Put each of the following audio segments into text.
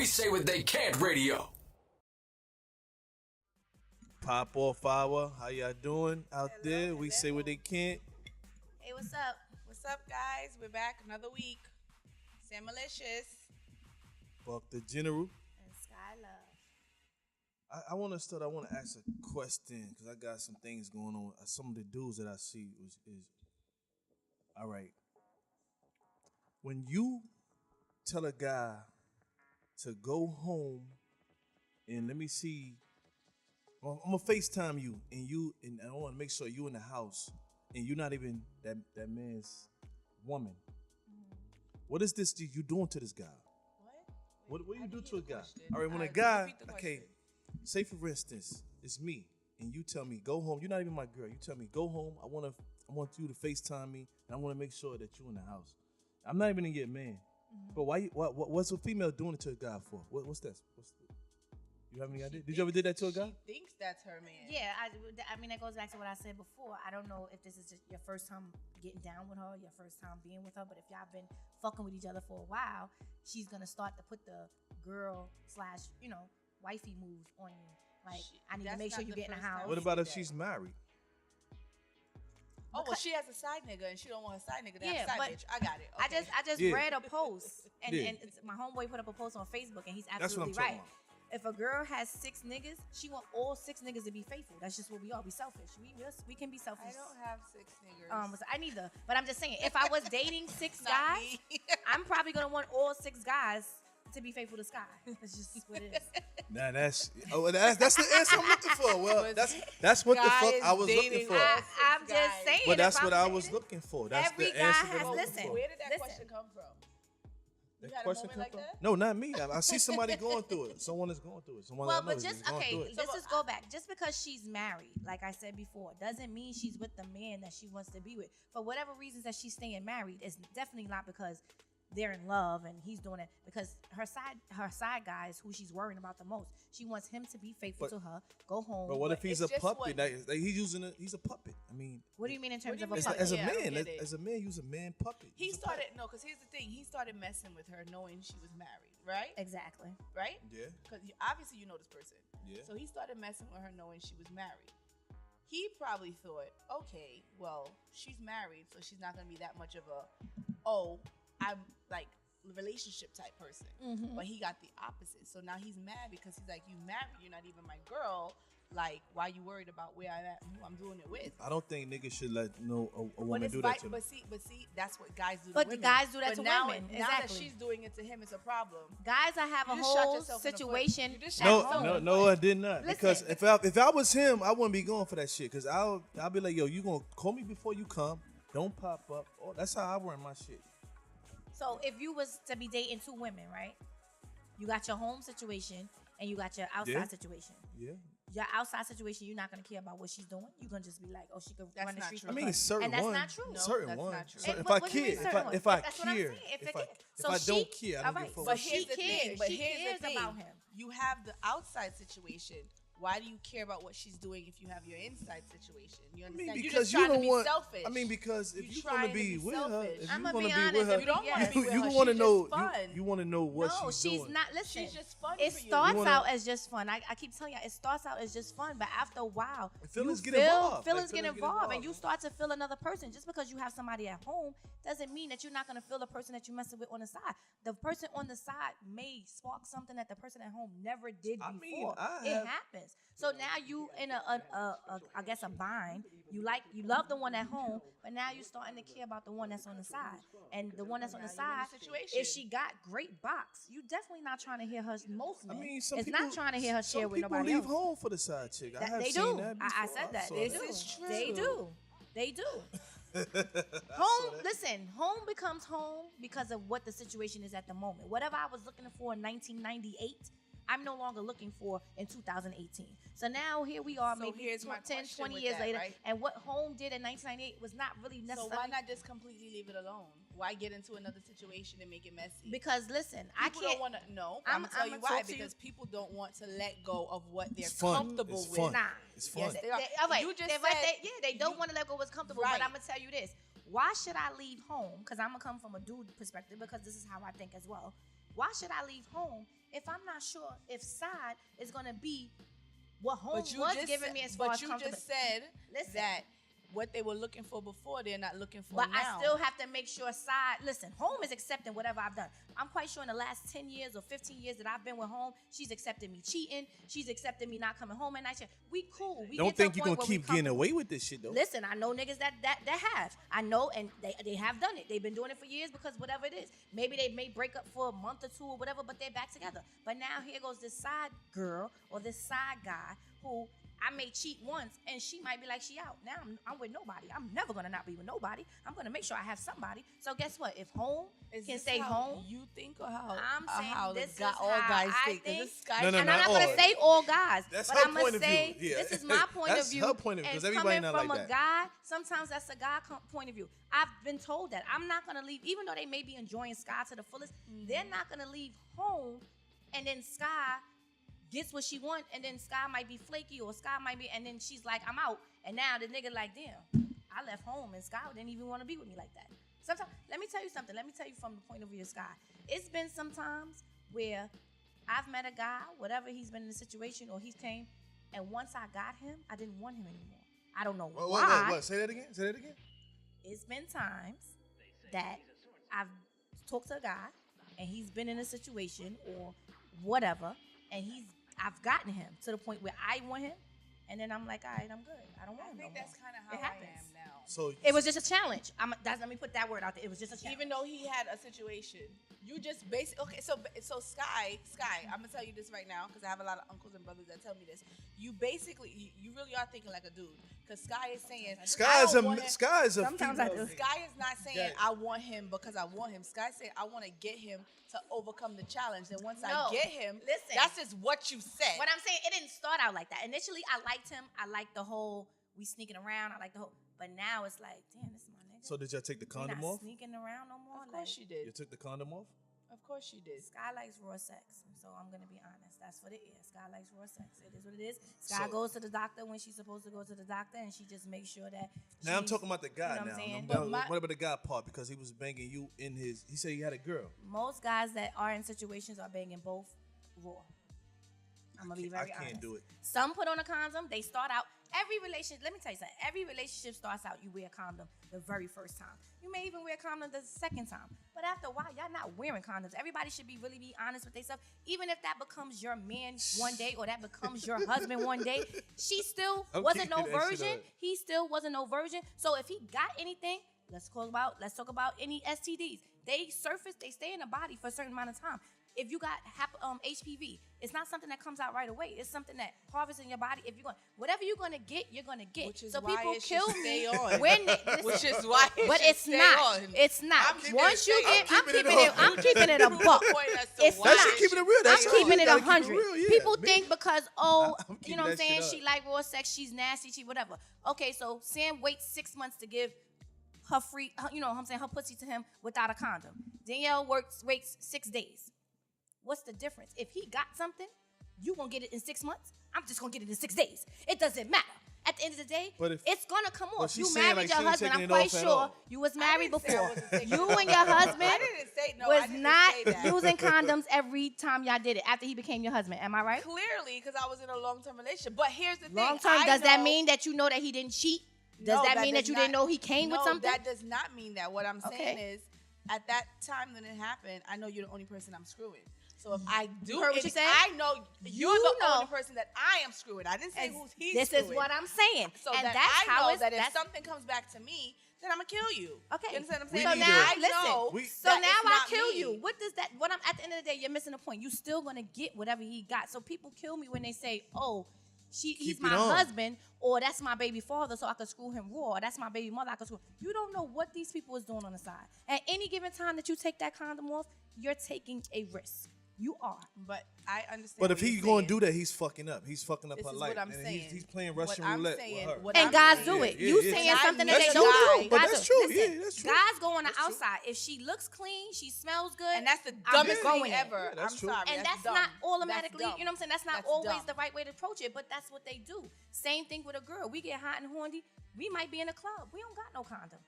We Say What They Can't Radio. Pop off hour. How y'all doing out there? We say what they can't. Hey, what's up? What's up, guys? We're back another week. Sam Malicious. Buck the General. And Skylove. I want to start. I want to ask a question because I got some things going on. Some of the dudes that I see is all right. When you tell a guy to go home and let me see, well, I'm gonna FaceTime you and I want to make sure you in the house and you're not even that man's woman. Mm-hmm. What is this you doing to this guy? What do you do to a guy? All right, when a guy, okay, say for instance, it's me and you tell me go home. You're not even my girl. You tell me go home. I want you to FaceTime me and I want to make sure that you're in the house. I'm not even gonna get man. Mm-hmm. But what's a female doing it to a guy for? What's that? You have any idea? Did you ever did that to a guy? She thinks that's her man. Yeah, I mean, that goes back to what I said before. I don't know if this is just your first time getting down with her, your first time being with her, but if y'all been fucking with each other for a while, she's gonna start to put the girl / wifey moves on you. Like, I need to make sure you get in the house. What about if she's married? Oh, well, she has a side nigga and she don't want her side nigga to have a side bitch. I got it. Okay. I just read a post and my homeboy put up a post on Facebook and he's absolutely right. If a girl has 6 niggas, she want all 6 niggas to be faithful. That's just what we are. We selfish. We can be selfish. I don't have 6 niggas. I neither. But I'm just saying, if I was dating 6 guys, I'm probably gonna want all 6 guys to be faithful to Sky. That's just what it is. Nah, that's the answer I'm looking for. Well, that's what the fuck I was looking for. I'm just saying. But that's what I was looking for. That's every the guy answer has that I'm listen. Where did that question come from? That question come from? No, not me. I see somebody going through it. Someone is going through it. Someone well, I know but just okay. Let's just go back. Just because she's married, like I said before, doesn't mean she's with the man that she wants to be with. For whatever reasons that she's staying married, it's definitely not because they're in love and he's doing it, because her side guy is who she's worrying about the most. She wants him to be faithful to her, go home. But what if he's a puppet? He's a puppet. I mean, what do you mean in terms of a puppet? As a man, he's a man puppet. He started because here's the thing. He started messing with her knowing she was married, right? Exactly. Right? Yeah. Because obviously you know this person. Yeah. So he started messing with her knowing she was married. He probably thought, okay, well, she's married, so she's not gonna be that much of I'm like relationship type person. Mm-hmm. But he got the opposite. So now he's mad because he's like, you married, you're not even my girl. Like, why you worried about where I'm at and who I'm doing it with? I don't think niggas should let a woman do that to them. But see, that's what guys do to women. But the guys do that to now, women. Now exactly. that she's doing it to him, it's a problem. Guys, I have a whole situation. No, I did not. Listen, because if I was him, I wouldn't be going for that shit. Because I'll be like, yo, you gonna call me before you come. Don't pop up. Oh, that's how I run my shit. So if you was to be dating 2 women, right? You got your home situation and you got your outside situation. Yeah. Your outside situation, you're not gonna care about what she's doing. You're gonna just be like, oh, she could run the streets. I mean, certain and that's one. not true. No, certain one. Not true. If I care, if I care, if I don't care, I don't give a fuck. But here's the thing. But she here's cares the thing. about him. You have the outside situation. Why do you care about what she's doing if you have your inside situation? You understand? I mean, because you're just trying to be selfish. I mean, because if you're gonna be with her, if I'm you're gonna gonna be with her, you don't want to be with her. You want to know. Fun. You want to know what she's doing. No, she's not. Listen, she's just fun. It for you. starts out as just fun. I keep telling you, it starts out as just fun, but after a while, feelings get involved. Feelings get involved, and you start to feel another person. Just because you have somebody at home doesn't mean that you're not gonna feel the person that you're messing with on the side. The person on the side may spark something that the person at home never did before. It happens. So now you in I guess a bind. You love the one at home, but now you're starting to care about the one that's on the side. And the one that's on the side, if she got great box, you definitely not trying to hear her most men. I mean, some it's people, not trying to hear her share with nobody Some people else. leave home for the side chick. I have they seen do. that before. I said that. They do. It's true. They do. They do. Home becomes home because of what the situation is at the moment. Whatever I was looking for in 1998, I'm no longer looking for in 2018. So now here we are, maybe 10, 20 years later, right? And what home did in 1998 was not really necessary. So why not just completely leave it alone? Why get into another situation and make it messy? Because listen, people I can't. Don't want to know. I'm gonna tell you why. Because people don't want to let go of what they're comfortable with. Fun. Nah, it's fun. Yes, all right. You just said, they don't want to let go of what's comfortable. Right. But I'm gonna tell you this: why should I leave home? Because I'm going to come from a dude perspective because this is how I think as well. Why should I leave home if I'm not sure if side is going to be what home was giving me as far as comfortable? But you just said Listen, that what they were looking for before, they're not looking for but now. I still have to make sure side. Listen, home is accepting whatever I've done. I'm quite sure in the last 10 years or 15 years that I've been with home, she's accepted me cheating. She's accepted me not coming home at night. We cool. We Don't think you're gonna keep getting away with this shit though. Listen, I know niggas that have. I know, and they have done it. They've been doing it for years because whatever it is. Maybe they may break up for a month or two or whatever, but they're back together. But now here goes this side girl or this side guy who I may cheat once, and she might be like, she out. Now I'm with nobody. I'm never going to not be with nobody. I'm going to make sure I have somebody. So guess what? If home can stay home. You think or how? I'm saying how this all is how guys I think. This guy, No, and I'm not going to say all guys. That's but her I'm going point to of view. say Yeah. this is my point That's of view. her point of view, 'cause and everybody coming not from like a that. guy, sometimes that's a guy point of view. I've been told that. I'm not going to leave, even though they may be enjoying Sky to the fullest, they're not going to leave home and then Sky gets what she wants, and then Sky might be flaky, or Sky might be, and then she's like, I'm out. And now the nigga like, damn, I left home, and Sky didn't even want to be with me like that. Sometimes, let me tell you something. Let me tell you from the point of view of Sky. It's been some times where I've met a guy, whatever he's been in a situation, or he's came, and once I got him, I didn't want him anymore. I don't know why. What? Say that again? Say that again? It's been times that I've talked to a guy, and he's been in a situation or whatever, and I've gotten him to the point where I want him, and then I'm like, all right, I'm good. I don't want him no more. I think that's kind of how It I happens. am now. So It was just a challenge. Let me put that word out there. It was just a challenge. Even though he had a situation, you just basically okay. So Sky, I'm gonna tell you this right now because I have a lot of uncles and brothers that tell me this. You basically, you really are thinking like a dude because Sky is saying Sky is a Sometimes I female. do. Sky is not saying Yeah. I want him because I want him. Sky said I want to get him to overcome the challenge. And once I No. get him, Listen. that's just what you said. What I'm saying, it didn't start out like that. Initially, I liked him. I liked the whole we sneaking around. I liked the whole, but now it's like, damn, this is my nigga. So did y'all take the We condom not off? sneaking around no more. Of course she You did. took the condom off? Of course she did. Sky likes raw sex, so I'm gonna be honest. That's what it is. Sky likes raw sex. It is what it is. Sky So- goes to the doctor when she's supposed to go to the doctor, and she just makes sure that. Now I'm she's- talking about the guy you know what I'm now. saying? But What about the guy part? Because he was banging you in his. He said he had a girl. Most guys that are in situations are banging both raw. I'm gonna be very I honest. can't do it. Some put on a condom. They start out every relationship. Let me tell you something. Every relationship starts out you wear a condom the very first time. You may even wear a condom the second time. But after a while, y'all not wearing condoms. Everybody should really be honest with themselves. Even if that becomes your man one day or that becomes your husband one day, she still I'm wasn't no keeping that shit virgin. up. He still wasn't no virgin. So if he got anything, let's talk about any STDs. They surface, they stay in the body for a certain amount of time. If you got HPV, it's not something that comes out right away. It's something that harvests in your body. If you're going, whatever you're gonna get, you're gonna get. Which is so why people it should kill stay me on. when they, Which is why it but should it's stay not. on. It's not. I'm keeping Once it- you I'm get, I'm keeping it keeping it. on. I'm keeping it a buck. It's Why not. she keeping it real? That's I'm all. keeping You it gotta keep 100. real, yeah. People Me- think because I'm you keeping know what I'm that saying, shit she up. like raw sex, she's nasty, she whatever. Okay, so Sam waits 6 months to give her you know what I'm saying, her pussy to him without a condom. Danielle waits 6 days. What's the difference? If he got something, you gonna get it in 6 months. I'm just gonna get it in 6 days. It doesn't matter. At the end of the day, But if- it's gonna come but off. she's You saying married like your she ain't husband. taking I'm it quite off at sure all. you was married didn't say I before. wasn't taking You it and your off. husband I didn't say no. I was didn't not say that. using condoms every time y'all did it after he became your husband. Am I right? Clearly, because I was in a long-term relationship. But here's the thing. Long term. I Does that know- mean that you know that he didn't cheat? Does No, that mean that does you not- didn't know he came with No, something? that does not mean that. What I'm saying Okay. is, at that time when it happened, I know you're the only person I'm screwing. So if I do, You heard what if she said? I know you're You the know. only person that I am screwing. I didn't say who's he's This screwing. is what I'm saying. So and that that's I how know it's that if that's- something comes back to me, then I'm gonna kill you. Okay. You understand what I'm We saying? So need now, to- know We- so that now it's I not kill me. you. What does that? What I'm at the end of the day, you're missing the point. You still gonna get whatever he got. So people kill me when they say, "Oh, he's Keep my it on. husband," or "That's my baby father, so I could screw him raw." Or, "That's my baby mother, I could screw." You don't know what these people is doing on the side. At any given time that you take that condom off, you're taking a risk. You are. But I understand. But if what he's you're going to saying. do that, he's fucking up. He's fucking up This her is life. what I'm and saying. he's playing What Russian I'm roulette saying- with her. what And I'm guys saying- do it. Yeah, You yeah. saying And I something that know they That's don't true. do. But Guys that's do- true. listen, Yeah, that's true. Guys go on the That's true. outside. If she looks clean, she smells good. And that's the I'm dumbest going thing there. ever. Yeah, that's I'm true. sorry. And that's dumb. not automatically, That's you know what I'm saying? That's not That's always dumb. the right way to approach it, but that's what they do. Same thing with a girl. We get hot and horny. We might be in a club. We don't got no condom.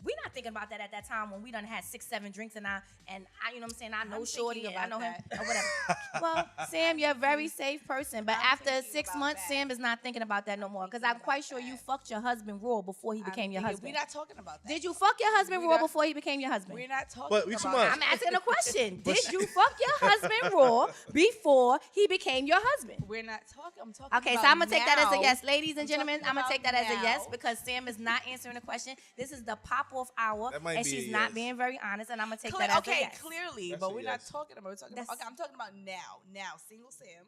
we not thinking about that at that time when we done had 6-7 drinks and I you know what I'm saying, I know I'm Shorty thinking and I know about him that. or whatever. Well, Sam, you're a very safe person, but I'm after thinking 6 about months, that. Sam is not thinking about that no more because thinking I'm quite about sure you that. fucked your husband raw before he became your husband. We're not talking about that. Did you fuck your husband We raw not- before he became your husband? We're not talking But we about talking about- that. I'm asking a question. Did you fuck your husband raw before he became your husband? We're not talking. I'm talking Okay, about so I'm gonna take that as a now. yes, ladies and I'm gentlemen. talking I'm gonna take that about as a yes now. because Sam is not answering the question. This is the pop-off hour, That might and be she's a not yes. being very honest. And I'm gonna take that as a yes. Clearly, That's but a we're yes. not talking about. That's- Okay, I'm talking about now. Now, single Sam,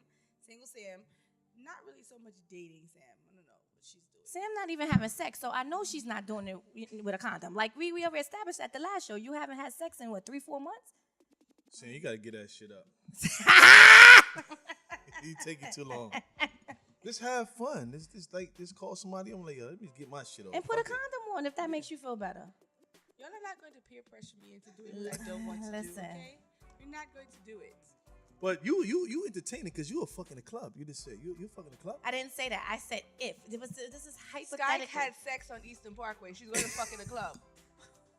not really so much dating Sam. I don't know what she's doing. Sam not even having sex, so I know she's not doing it with a condom. Like we already established at the last show, you haven't had sex in what 3-4 months. Sam, you gotta get that shit up. You taking too long. Just have fun. Just call somebody. I'm like, yo, let me get my shit off. And put a Fuck it. condom on if that makes you feel better. Y'all are not going to peer pressure me into doing what I don't want to do. Listen. Okay, you're not going to do it. But you entertaining because you a fucking a club. You just said you fucking a club. I didn't say that. I said if. This is Sky hypothetical. had sex on Eastern Parkway. She's going to fuck in a club.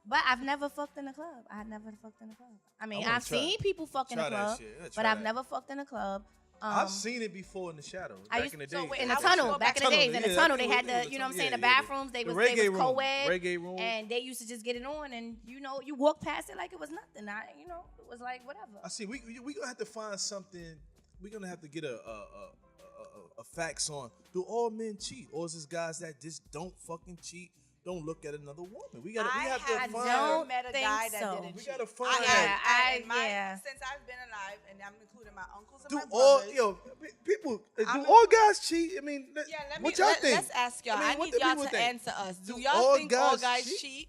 But I've never fucked in a club. I never fucked in a club. I mean, wanna I've try. seen people fuck in Try a that club, shit. Yeah, but try I've that. never fucked in a club. I've seen it before in the shadows. I Back used- in the so days. wait, in the I was tunnel, going back back in the to days, the- in the yeah, tunnel, I they think had it was the, you know what I'm the saying, the tunnel. Yeah, bathrooms, the they was reggae room. co-ed, Reggae room. and they used to just get it on, and you walk past it like it was nothing. It was like whatever. I see. We gonna have to find something. We're gonna have to get a facts on. Do all men cheat, or is this guys that just don't fucking cheat? Don't look at another woman. We have I to don't find. met a think guy so. that didn't We cheat. gotta find. Yeah. Since I've been alive, and I'm including my uncles and Do my all brothers. people? Do I'm all guys cheat? I mean, Yeah, what y'all think? Let's ask y'all. I mean, I what need do y'all people to think? answer us. Do Do y'all all think all guys guys cheat? cheat?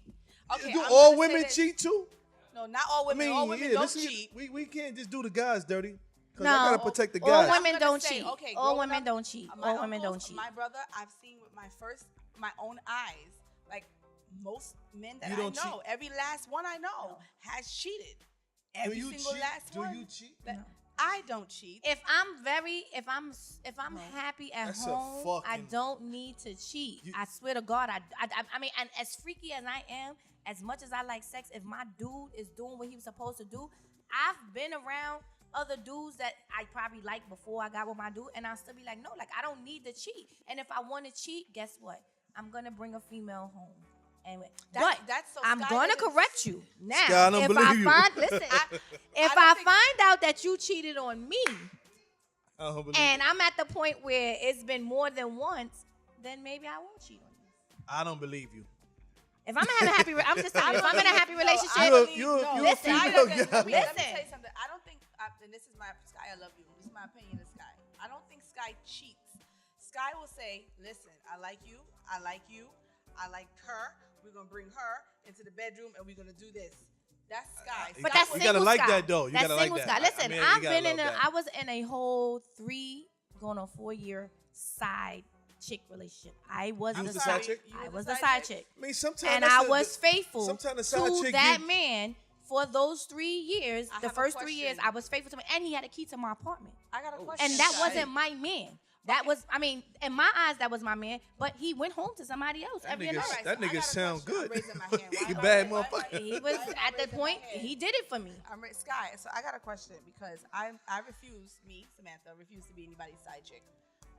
Okay, Do I'm all gonna say women this. cheat too? No, not all I women. mean, all women yeah, don't listen, cheat. we can't just do the guys dirty. Cause No, I gotta protect the all guys. women I'm gonna don't say, cheat. okay, All growing women up, don't cheat. My All women uncles, don't cheat. My brother, I've seen with my own eyes, like most men that You I don't know, every last one I know has cheated. Every you single cheat? last Do one. you cheat? That- I don't cheat. If I'm No. happy at That's a home, I fucking- don't need to cheat. You- I swear to God, I mean, and as freaky as I am, as much as I like sex, if my dude is doing what he was supposed to do, I've been around other dudes that I probably liked before I got with my dude, and I'll still be like, no, like I don't need to cheat. And if I want to cheat, guess what? I'm gonna bring a female home. Anyway, but that's so I'm Sky gonna doesn't- correct you now. Sky, I don't if believe I you. find, listen, if don't I think- find out that you cheated on me, I don't believe and it. I'm at the point where it's been more than once, then maybe I won't cheat on you. I don't believe you. If I'm in a happy, I'm just telling you, if I'm in a happy relationship, You're a listen, female Let guy. me tell Listen. you something. I don't think, and this is my Sky. I love you. This is my opinion of Sky. I don't think Sky cheats. Sky will say, "Listen, I like you. I like you. I like her. We're gonna bring her into the bedroom, and we're gonna do this." That's Sky. but Sky that's You will- gotta single like Sky. that, though. You That's gotta like single that. Sky. I Listen, mean, you I've gotta been in love that. I was in a whole 3 going on 4-year side chick relationship. I was You the was the side side chick? I You was the side chick. I mean, sometimes And that's I the- was faithful sometimes the side to chick that get- man for those 3 years. I The have a first 3 years, question. I was faithful to him, and he had a key to my apartment. I got a question. And that Sky. wasn't my man. That was, I mean, in my eyes, that was my man. But he went home to somebody else That every nigga- night. All right, that so I nigga got a sound question. good. I'm raising my hand. Why You am I bad raising- motherfucker. He was why am I at the raising my point. hand? He did it for me. Sky. So I got a question because I refuse. Me, Samantha, refuse to be anybody's side chick.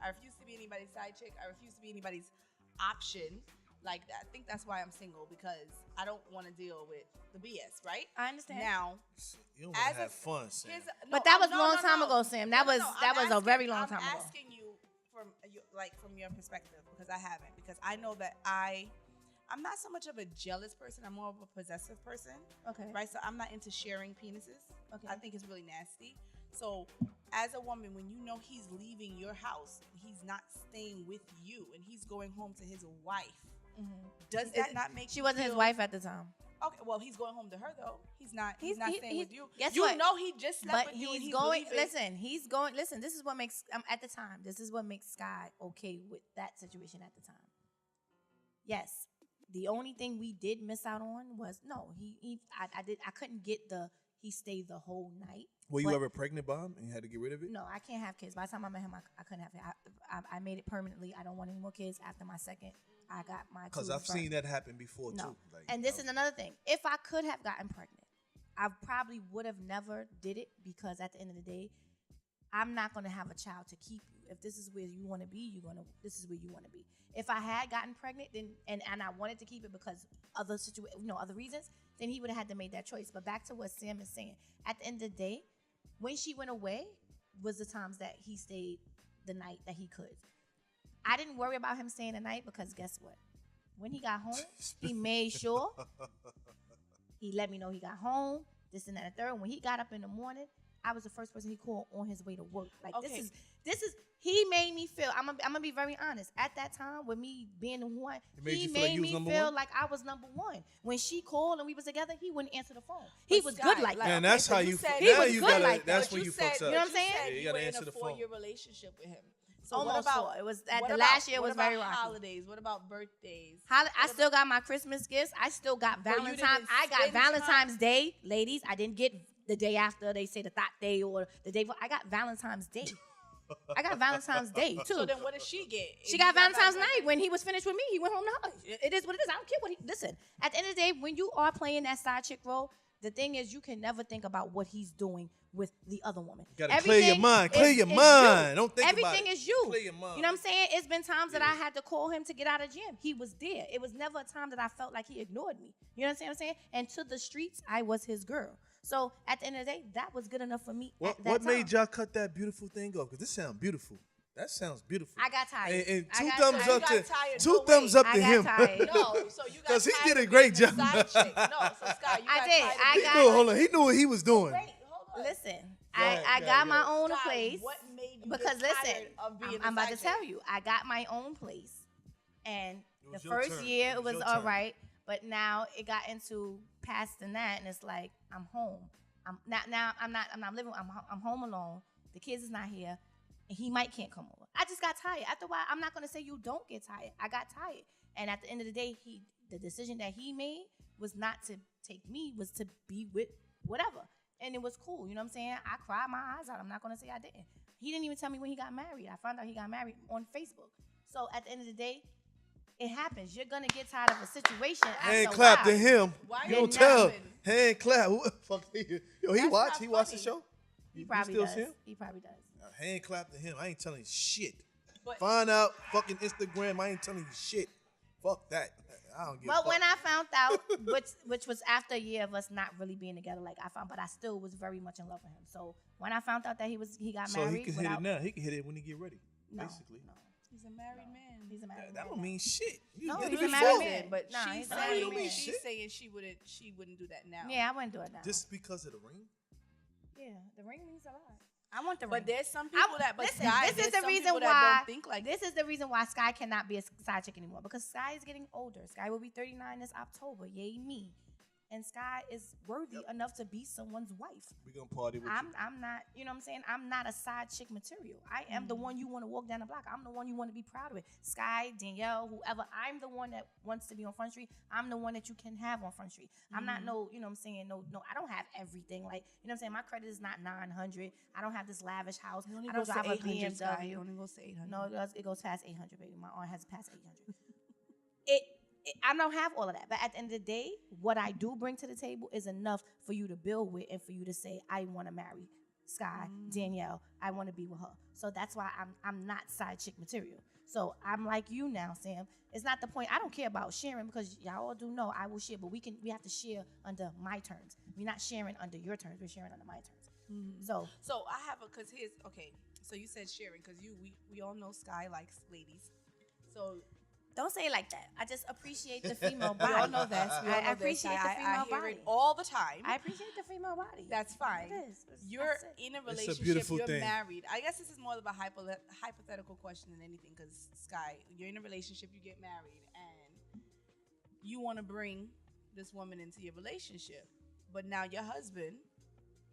I refuse to be anybody's side chick. I refuse to be anybody's option like that. I think that's why I'm single, because I don't want to deal with the BS. Right I understand. now, You don't want as to a- have fun, Sam. here's a- But no, that I'm- was a no, long no, time no. ago, Sam. That No, was no, that I'm was a asking- very long time I'm ago. asking you from your perspective, because I haven't. Because I know that I'm not so much of a jealous person. I'm more of a possessive person. Okay. Right? So I'm not into sharing penises. Okay. I think it's really nasty. So as a woman, when you know he's leaving your house, he's not staying with you, and he's going home to his wife, does that not make She you wasn't his feel- wife at the time. Okay, well, he's going home to her though. He's not He's- staying he- with you. guess you what? know he just slept But with you, and he's going. leaving. Listen. This is what makes at the time. This is what makes Sky okay with that situation at the time. Yes, the only thing we did miss out on was I couldn't get he stayed the whole night. Were you But- ever pregnant by him and you had to get rid of it? No, I can't have kids. By the time I met him, I couldn't have it. I made it permanently. I don't want any more kids after my second. I got my Because tubes I've burnt. seen that happen before No. too. Like, And this is another thing. If I could have gotten pregnant, I probably would have never did it because at the end of the day, I'm not going to have a child to keep you. If this is where you want to be, this is where you want to be. If I had gotten pregnant then and I wanted to keep it because other other reasons, then he would have had to make that choice. But back to what Sam is saying. At the end of the day, when she went away was the times that he stayed the night that he could. I didn't worry about him staying the night because guess what? When he got home, he made sure he let me know he got home, this and that and third. When he got up in the morning, I was the first person he called on his way to work. Like this is he made me feel. I'm gonna be very honest. At that time, with me being the one, he made me feel like I was number one. When she called and we was together, he wouldn't answer the phone. He was good like that. And that's how you. He was good like that. That's when you fucked up. You know what I'm saying? Yeah, you gotta answer the phone. You were in a 4-year relationship with him. So Almost what about, four. It was at the last year was very rocky. Holidays? What about birthdays? I still got my Christmas gifts. I still got Valentine's. I got Valentine's Day, ladies. I didn't get the day after. They say the thought day or the day before. I got Valentine's Day. I got Valentine's Day too. So then, what did she get? She got Valentine's night when he was finished with me. He went home to her. It is what it is. I don't care what he. Listen, at the end of the day, when you are playing that side chick role, the thing is you can never think about what he's doing with the other woman. You gotta clear your mind. Clear your mind. Don't think about it. Everything is you. Clear your mind. You know what I'm saying? It's been times that I had to call him to get out of gym. He was there. It was never a time that I felt like he ignored me. You know what I'm saying? And to the streets, I was his girl. So at the end of the day, that was good enough for me. What made y'all cut that beautiful thing off? Because this sounds beautiful. That sounds beautiful. I got tired. And I two got thumbs tired. up to No, thumbs up to I got him. tired. No, so you got Because he tired did a of great being the job. side chick. No, so Scott, you I got did. tired of I being- got- Hold on. He knew what he was doing. Wait, hold on. Listen, ahead, I go got ahead, my go own Scott, place. what made you Because get listen, tired of being I'm the about to side tell chick? you, I got my own place, and It was the your first turn. year It it was was your all turn. right, but now it got into past than that, and it's like I'm home. I'm living. I'm home alone. The kids is not here, and he can't come over. I just got tired. After a while, I'm not gonna say you don't get tired. I got tired, and at the end of the day, the decision that he made was not to take me, was to be with whatever. And it was cool, you know what I'm saying? I cried my eyes out. I'm not gonna say I didn't. He didn't even tell me when he got married. I found out he got married on Facebook. So at the end of the day, it happens. You're gonna get tired of a situation. Hand after a clap while. to him. Why You did don't it tell. happen? Hand clap. Fuck. Yo, he That's watch. not He watched the funny. show. He You probably still does. see him? He probably does. Hand clap to him. I ain't telling you shit. But- Find out fucking Instagram. I ain't telling you shit. Fuck that. I don't give a But fuck. when I found out, which was after a year of us not really being together, like I found, but I still was very much in love with him. So when I found out that he got So married, he can hit it now. He can hit it when he get ready. No, basically. no, He's a married man. he's a married That man. don't mean shit. You No, get he's it a before. married man. But Nah, she's he's a married saying, man. she's Shit. saying she wouldn't do that now. Yeah, I wouldn't do it now. Just because of the ring? Yeah, the ring means a lot. I want the But ring. there's some people that, but listen, Sky, this is there's the some reason people why. that don't think like This is the reason why Sky cannot be a side chick anymore, because Sky is getting older. Sky will be 39 this October. Yay me! And Sky is worthy enough to be someone's wife. We gonna party with I'm not, you know what I'm saying? I'm not a side chick material. I am the one you want to walk down the block. I'm the one you want to be proud of. Sky, Danielle, whoever. I'm the one that wants to be on Front Street. I'm the one that you can have on Front Street. I'm not no, you know what I'm saying? No, I don't have everything. Like, you know what I'm saying? My credit is not 900. I don't have this lavish house. It only I don't goes to drive a 800, Sky. BMW. It only goes to 800. No, it goes past 800, baby. My aunt has passed 800. I don't have all of that. But at the end of the day, what I do bring to the table is enough for you to build with and for you to say, I want to marry Sky, Danielle. I want to be with her. So that's why I'm not side chick material. So I'm like you now, Sam. It's not the point. I don't care about sharing because y'all all do know I will share, but we have to share under my terms. We're not sharing under your terms. We're sharing under my terms. So I have because here's okay. So you said sharing because we all know Sky likes ladies. So don't say it like that. I just appreciate the female body. we all know that. We all know I appreciate this. the I female hear body. it all the time. I appreciate the female body. That's fine. It is. You're That's it. in a It's a relationship. beautiful You're thing. married. I guess this is more of a hypothetical question than anything because Sky, you're in a relationship, you get married, and you want to bring this woman into your relationship, but now your husband,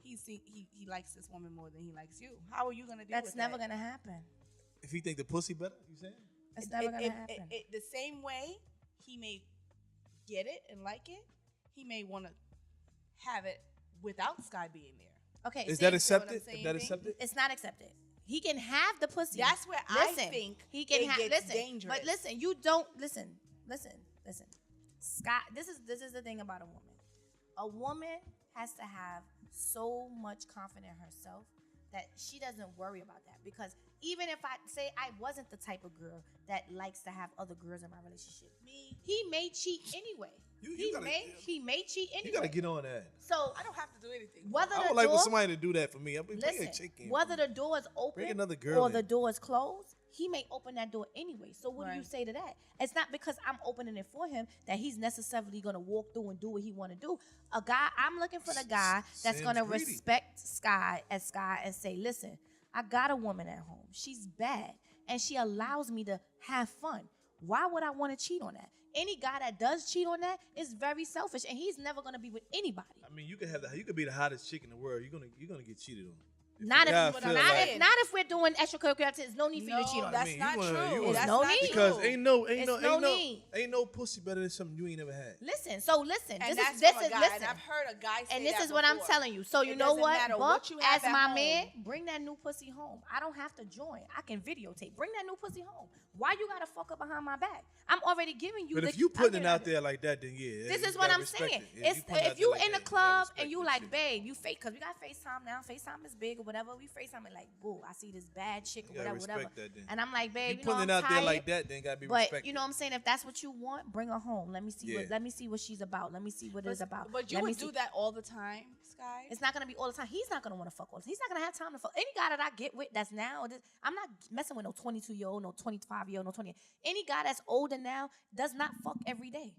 he likes this woman more than he likes you. How are you gonna deal That's with never that? gonna happen. If he think the pussy better, you saying? It's never gonna happen. The same way he may get it and like it, he may want to have it without Sky being there. Okay, Is see, that what I'm accepted? saying, Is that Bing? accepted? it's not accepted. He can have the pussy. That's where I think he can it have. gets Listen, dangerous. but listen, you don't listen. listen. Scott, this is the thing about a woman. A woman has to have so much confidence in herself that she doesn't worry about that. Because even if I say I wasn't the type of girl that likes to have other girls in my relationship, he may cheat anyway. He may cheat anyway. You gotta get on that. So I don't have to do anything. whether I would like for somebody to do that for me. I'll be bring a chick in. whether the door is open Bring another girl or the in. door is closed, he may open that door anyway. So what do you Right. say to that? It's not because I'm opening it for him that he's necessarily gonna walk through and do what he want to do. I'm looking for the guy that's Sam's gonna greedy. respect Sky and say, listen, I got a woman at home. She's bad and she allows me to have fun. Why would I want to cheat on that? Any guy that does cheat on that is very selfish, and he's never gonna be with anybody. I mean, you could be the hottest chick in the world. You're gonna get cheated on. Not a guy if, feel not, like- if, not if we're doing extracurricular activities. There's no need for you to cheat on that's me. not you wanna- true. you wanna- That's no not need. Because true. ain't no pussy better than something you ain't never had. Listen. And This that's is from a guy, listen. and I've heard a guy say And this that is what I'm before. telling you. So you It know doesn't what? matter Buck, what you have as at my home. man, bring that new pussy home. I don't have to join. I can videotape. Bring that new pussy home. Why you gotta fuck up behind my back? I'm already giving you. But if you putting it out there like that, then yeah. This you is what gotta I'm respect saying. it. Yeah, It's putting it out if there you like in the that, club respect and you that like, shit. babe, you fake, because we got FaceTime now. FaceTime is big or whatever. We FaceTime and like, boo, I see this bad chick or You gotta whatever. respect that then. And I'm like, babe, You you know, putting I'm it out there tired. like that, then gotta be But respected. you know what I'm saying? If that's what you want, bring her home. Let me see Yeah. let me see what she's about. Let me see what it's about. But you Let me would see. do that all the time, Sky? It's not gonna be all the time. He's not gonna want to fuck all the time. He's not gonna have time to fuck. Any guy that I get with that's now, I'm not messing with no 22-year-old, no 25-year-old, no 20. Any guy that's older now does not fuck every day.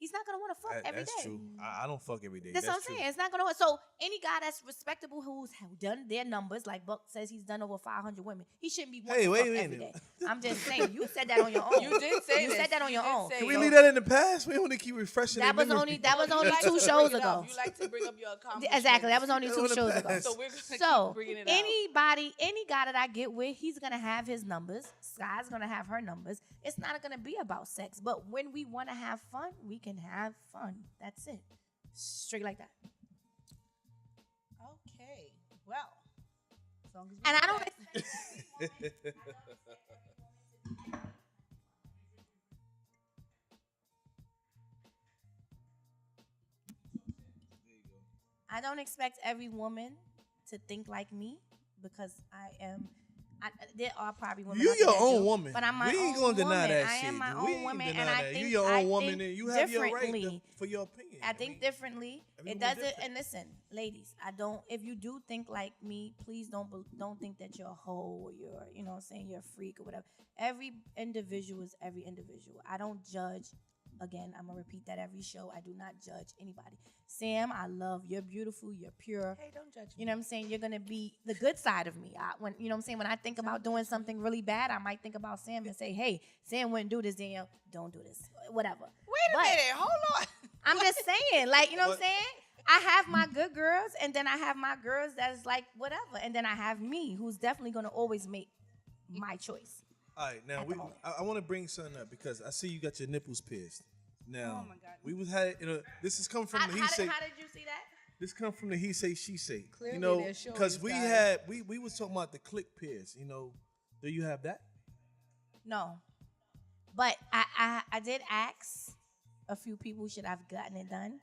He's not gonna want to fuck every day. That's true. I don't fuck every day. That's what I'm saying. It's not gonna. So any guy that's respectable who's done their numbers, like Buck says, he's done over 500 women. He shouldn't be wanting to wait fuck a every minute. day. I'm just saying. You said that on your own. You did say You this. said that on your You did own. say Can we it. leave that in the past? We want to keep refreshing That their was memory. only You like to 2 bring shows it up. ago. You like to bring up your accomplishments. Exactly. That was only That 2 was in the shows ago. past. So we're gonna So keep bringing it any guy that I get with, he's gonna have his numbers. Sky's gonna have her numbers. It's not gonna be about sex. But when we want to have fun, we can have fun. That's it. Straight like that. out. Okay. Well. As long as we And I do don't that. expect I don't expect every woman to think like me because there are probably women. You out there your that own do, woman. but I'm my We ain't own gonna deny woman. that I shit. am my We own ain't woman, deny and I that. think You your own I woman, think and you have your right differently. for your opinion. I think differently. every It woman doesn't. different. And listen, ladies, I don't. If you do think like me, please don't think that you're a hoe or you're, you know what I'm saying, you're a freak or whatever. Every individual is every individual. I don't judge. Again, I'm gonna repeat that every show. I do not judge anybody. Sam, I love. You're beautiful. You're pure. Hey, don't judge me. You know what I'm saying? You're gonna be the good side of me. When you know what I'm saying, when I think about doing something really bad, I might think about Sam and say, "Hey, Sam wouldn't do this, Danielle. Don't do this. Whatever." Wait a But minute. Hold on. I'm just saying, like, you know what I'm saying? I have my good girls, and then I have my girls that's like whatever, and then I have me, who's definitely gonna always make my choice. All right, now At the moment. I want to bring something up because I see you got your nipples pierced. Now, Oh my God. we was had this is coming from How, the how he say. did you see that? This come from the he say she say. Clearly you know, they're showing because you we guys. had we was talking about the click pierce. You know, do you have that? No, but I did ask a few people should I've gotten it done,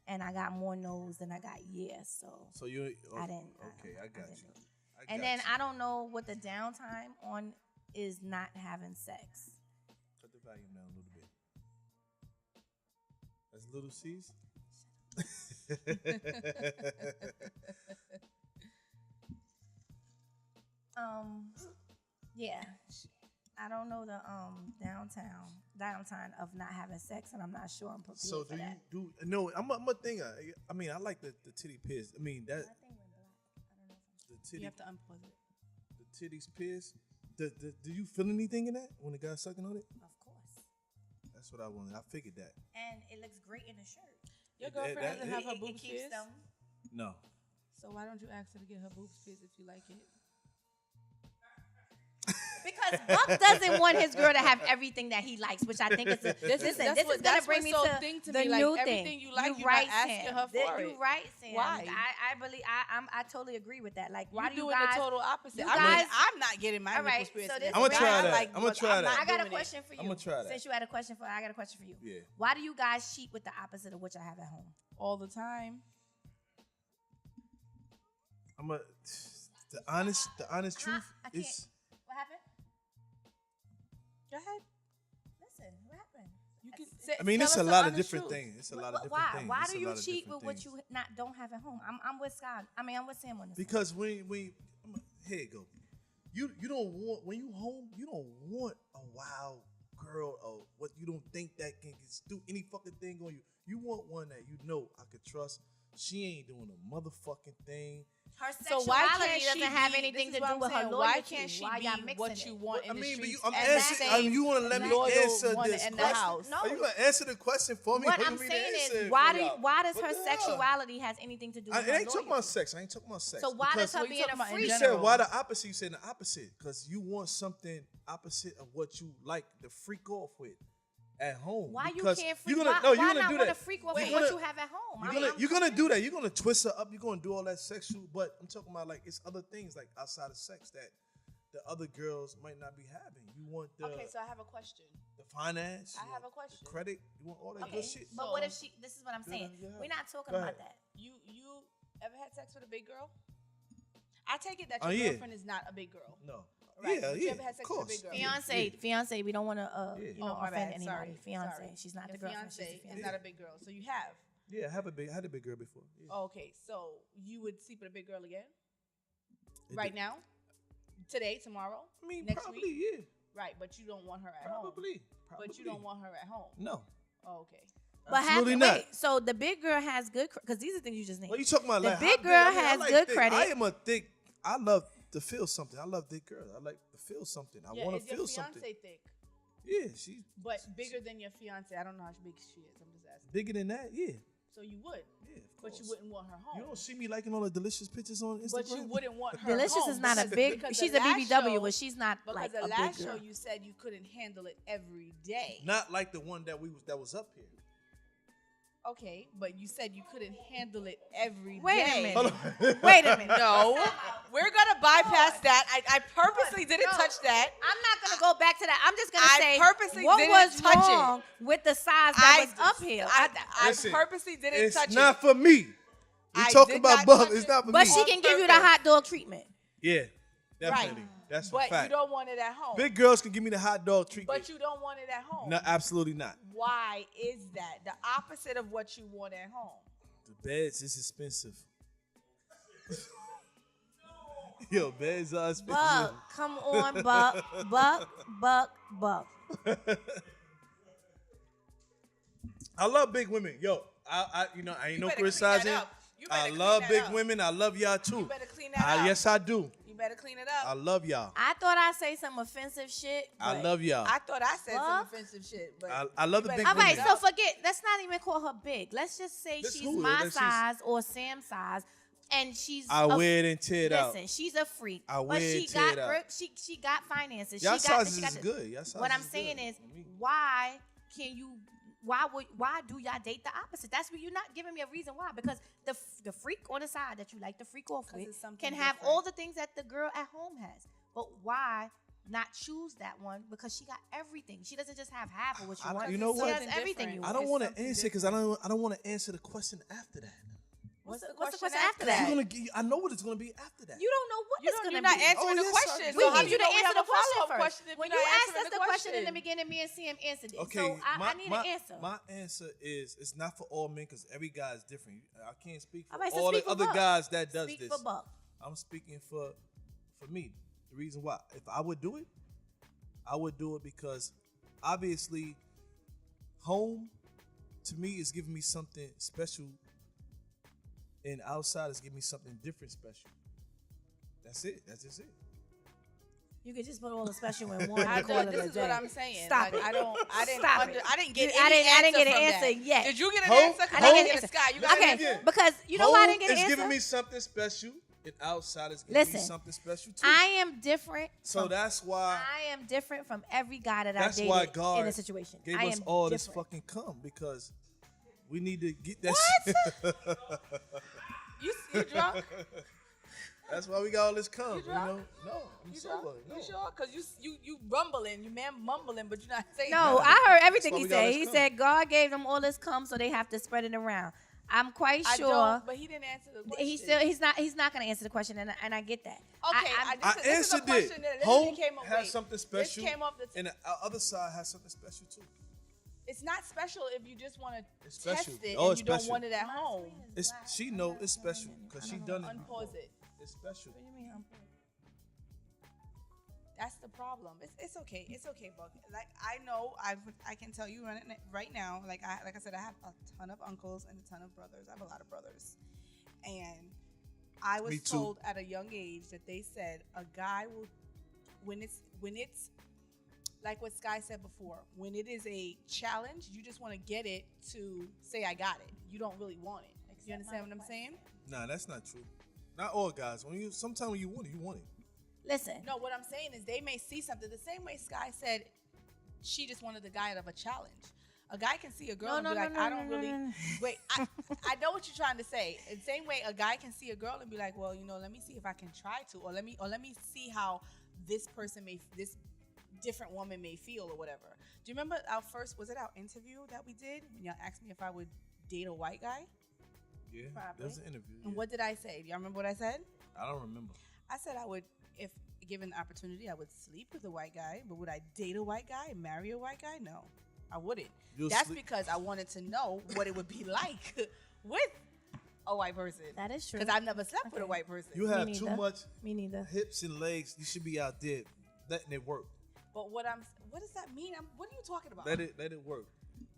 and I got more no's than I got yes. So you. I didn't. Okay, I got didn't you. do it. I And got then you. I don't know what the downtime on is not having sex. Cut the volume down a little bit. That's little C's. Yeah. I don't know the downtime of not having sex, and I'm not sure I'm prepared So for do that. you do? No, I'm a thing. I mean, I like the titty pierce. I mean that My thing went black. I don't know if the You titty have to unpause it. the titties pierce. Do you feel anything in that when the guy's sucking on it? of course. That's what I wanted. I figured that. And it looks great in a shirt. Your That- girlfriend that- doesn't have her It boobs keeps pierced? them. No. So why don't you ask her to get her boobs pierced if you like it? Because Buck doesn't want his girl to have everything that he likes, which I think is a, this is gonna bring me to the me. new Like, thing. everything you like, you're right, not asking Sam. her for it. You right, Sam. Why? I believe I totally agree with that. Like, why do you doing guys? the total opposite? you I'm guys- not getting my All right, nipples pierced. so this I'ma is try right. that. Like, I'ma but try I'm that. not I got a doing it. question for you. I'ma try that. Since you had a question for, I got a question for you. Yeah. Why do you guys cheat with the opposite of what y'all have at home? all the time. The honest truth I can't. is What happened? Go ahead. Listen, what happened? You can say, I mean, tell it's us a the lot of honest different truth. things. It's a lot of different Why? things. Why It's do a you lot of cheat different with what things. you don't have at home? I'm with Scott. I mean, I'm with Sam on this. Because here you go. You don't want, when you home, you don't want a wild girl or what you don't think that can just do any fucking thing on you. You want one that you know I could trust. She ain't doing a motherfucking thing. Her So why sexuality can't she doesn't have be- anything this to is do what with I'm her saying. loyalty. Why can't she Why y'all be mixing what it? you want I in the mean, but streets? I'm and asking. that same You want to let me loyal answer one this in the question? house. No. Are you gonna answer the question for me? What Or you I'm want me to saying answer is, it why for do y'all? why does What her the hell? sexuality has anything to do with It her ain't talking about loyalty? sex. I ain't talking about sex. So why does Because her we being talking a about in freak? you said general. why the opposite? You said the opposite because you want something opposite of what you like to freak off with at home. Why you Because can't freak? You're Why, gonna, no, why you're gonna not do want that. to freak off You're with gonna- what you have at home? You're gonna do that. You're gonna twist her up. You're gonna do all that sexual. But I'm talking about like it's other things like outside of sex that the other girls might not be having. You want the Okay, so I have a question. the finance. I you have want a question. The credit. You want all that Okay, good shit. but what if she? This is what I'm saying. Yeah. We're not talking Go about ahead. that. You ever had sex with a big girl? I take it that Oh, your yeah. girlfriend is not a big girl. No. Right. Yeah, But you yeah. ever had Of sex with a course. big girl? Fiance, we don't want to Yeah. you know Oh, my offend bad. anybody. Sorry. Fiance, Sorry. she's not Your the girlfriend. She's fiance the is fiance. not a big girl, so you have. Yeah, I had a big girl before. Yeah. Oh, okay, so you would sleep with a big girl again? It Right did- now? Today? Tomorrow? I mean, next probably, week? yeah. Right, but you don't want her at home. Probably. But you don't want her at home. No. Oh, okay. But Absolutely not. wait, so the big girl has good because these are things you just named. What you talking about? The like, big how girl I has like good thick. credit. I am a thick. I love to feel something. I love thick girls. I like to feel something. I Yeah, want is to your feel fiance something. thick? Yeah, she's But bigger than your fiance. I don't know how big she is. I'm just asking. bigger than that. Yeah, So you would, yeah. Of but course. you wouldn't want her home. You don't see me liking all the delicious pictures on Instagram. But you wouldn't want her Delicious home is not a because- big. because She's the a last BBW, show- but she's not Because like the a big last girl. show you said you couldn't handle it every day. Not like the one that was up here. Okay, but you said you couldn't handle it every day. Wait a minute. Hold on. Wait a minute. No, we're gonna bypass that. I purposely didn't No. touch that. I'm not gonna go back to that. I'm just gonna I say purposely what didn't was touch it. wrong with the size that was uphill. I Listen, purposely didn't It's touch not it. for me. We I talking did about not Buck. touch It's it. not for But me. she On can give you the purpose. hot dog treatment. Yeah, definitely. That's a But fact. you don't want it at home. Big girls can give me the hot dog treatment. But you don't want it at home. No, absolutely not. Why is that? The opposite of what you want at home. The beds is expensive. Yo, beds are expensive. Buck, come on, Buck. I love big women. Yo, I ain't You no better clean that criticizing. up. You better I clean love that big up. women. I love y'all too. You better clean that up. Yes, I do. You better clean it I up. love y'all. I thought I'd say some offensive shit. I but- love y'all. I thought I said some Buck? offensive shit, but I love you the better big All clean right, women. it so up. forget. Let's not even call her big. Let's just say Let's she's cool it. my Let's size or Sam's size, and she's. I wear it and tear it out. Listen, she's a freak. I but wear she it, tear got it out. work. She got finances. Y'all she got sizes she got is this. good. Y'all sizes What I'm is saying good is, for me. why can you? Why do y'all date the opposite? That's what you're not giving me a reason why. Because the freak on the side that you like to freak off 'Cause with it's something can have different. all the things that the girl at home has. But why not choose that one? Because she got everything. She doesn't just have half of what you want. you know she what? has Something everything you different. want. I don't It's want to something answer because I don't want to answer the question after that. What's the question question after She's that? gonna give, I know what it's gonna be after that. You don't know what You it's don't, gonna you're not be. answering Oh, the yes, question. I do. We So how need do you to know we answer have the a follow-up question question first. if When you're you not asked answering us the question in the beginning, me and Sam answered it. Okay, So I need an answer. My answer is it's not for all men because every guy is different. I can't speak for All right, so all speak the for other Buck. guys that does Speak this. for Buck. I'm speaking for me. The reason why, if I would do it, I would do it because obviously, home to me is giving me something special, and outside is giving me something different special. That's it. That's just it. You could just put all the special in one. I and call it this a is day. what I'm saying. Stop Like, it. I didn't Stop it. I didn't get I any didn't get an from answer that. yet. Did you get an Home- answer? I didn't get an Scott, you got Okay, an answer? because you know why I didn't get an It's answer. giving me something special. And outsiders can Listen, be something special too. I am different. So that's why I am different from every guy that I've that's dated why God in a situation. gave I us am all different. this fucking cum because we need to get that shit. You drunk? That's why we got all this cum. You drunk? know? No, I'm You sober. drunk? No. You sure? Cause you rumbling, you man mumbling, but you're not saying. No, nothing. I heard everything why he we got said. this He cum. said God gave them all this cum, so they have to spread it around. I'm quite I sure. don't, but he didn't answer the question. He's not going to answer the question, and I get that. Okay, I this is a answered it. question that Home literally came up. has wait, something special, This came off the. and the other side has something special too. It's not special if you just want to It's test special. it Oh, and it's you don't special. want it at home. It's she know it's special because she done it. before. Unpause it. It's special. What do you mean? That's the problem. It's okay. It's okay, Buck. Like I know I can tell you right now. Like I said, I have a ton of uncles and a ton of brothers. I have a lot of brothers, and I Me was too. told at a young age that they said a guy will when it's like what Sky said before. When it is a challenge, you just want to get it to say I got it. You don't really want it. You understand what I'm saying? Nah, that's not true. Not all guys. Sometimes when you want it, you want it. Listen. No, what I'm saying is they may see something. The same way Sky said she just wanted the guy out of a challenge. A guy can see a girl and be like, I don't really. Wait, I know what you're trying to say. In the same way, a guy can see a girl and be like, well, let me see if I can try to, or let me see how this different woman may feel or whatever. Do you remember our interview that we did when y'all asked me if I would date a white guy? Yeah, Probably. that was an interview. And yeah. what did I say? Do y'all remember what I said? I don't remember. I said I would, if given the opportunity, I would sleep with a white guy. But would I date a white guy, marry a white guy? No, I wouldn't. That's because I wanted to know what it would be like with a white person. That is true. Because I've never slept with a white person. You have too much Me neither. hips and legs. You should be out there letting it work. But what does that mean? What are you talking about? Let it work.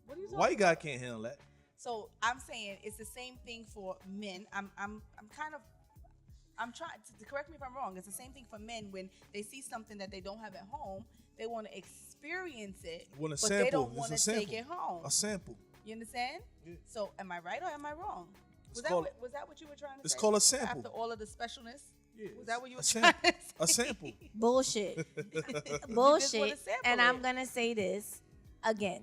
What are you talking White guy about? can't handle that. So I'm saying it's the same thing for men. I'm trying to correct me if I'm wrong. It's the same thing for men when they see something that they don't have at home. They want to experience it, but they don't want to take it home. A sample. You understand? Yeah. So am I right or am I wrong? Was that what you were trying to say? It's called a sample. After all of the specialness? Yeah, Was that what you were a trying sample. to say? A sample. Bullshit. wanna Bullshit. sample And it. I'm going to say this again.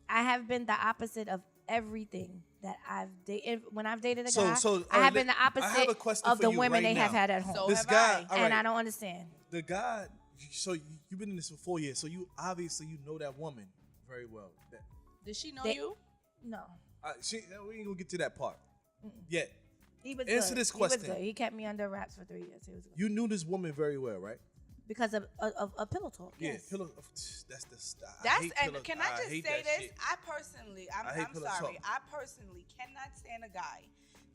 I have been the opposite of everything that I've dated. When I've dated a guy, I have been the I have a opposite question of for the you women right they have now. had at home. So This have guy, I. all And right. I don't understand. The guy, so you've been in this for 4 years, so you obviously know that woman very well. Did she know They- you? No. We ain't gonna get to that part yet. He was Answer good. this He was question. good. He kept me under wraps for 3 years. He was good. You knew this woman very well, right? Because of a pillow talk. Yeah, Yes. pillow. That's the style. And can I just say this? I personally, I hate I'm pillow sorry. talk. I personally cannot stand a guy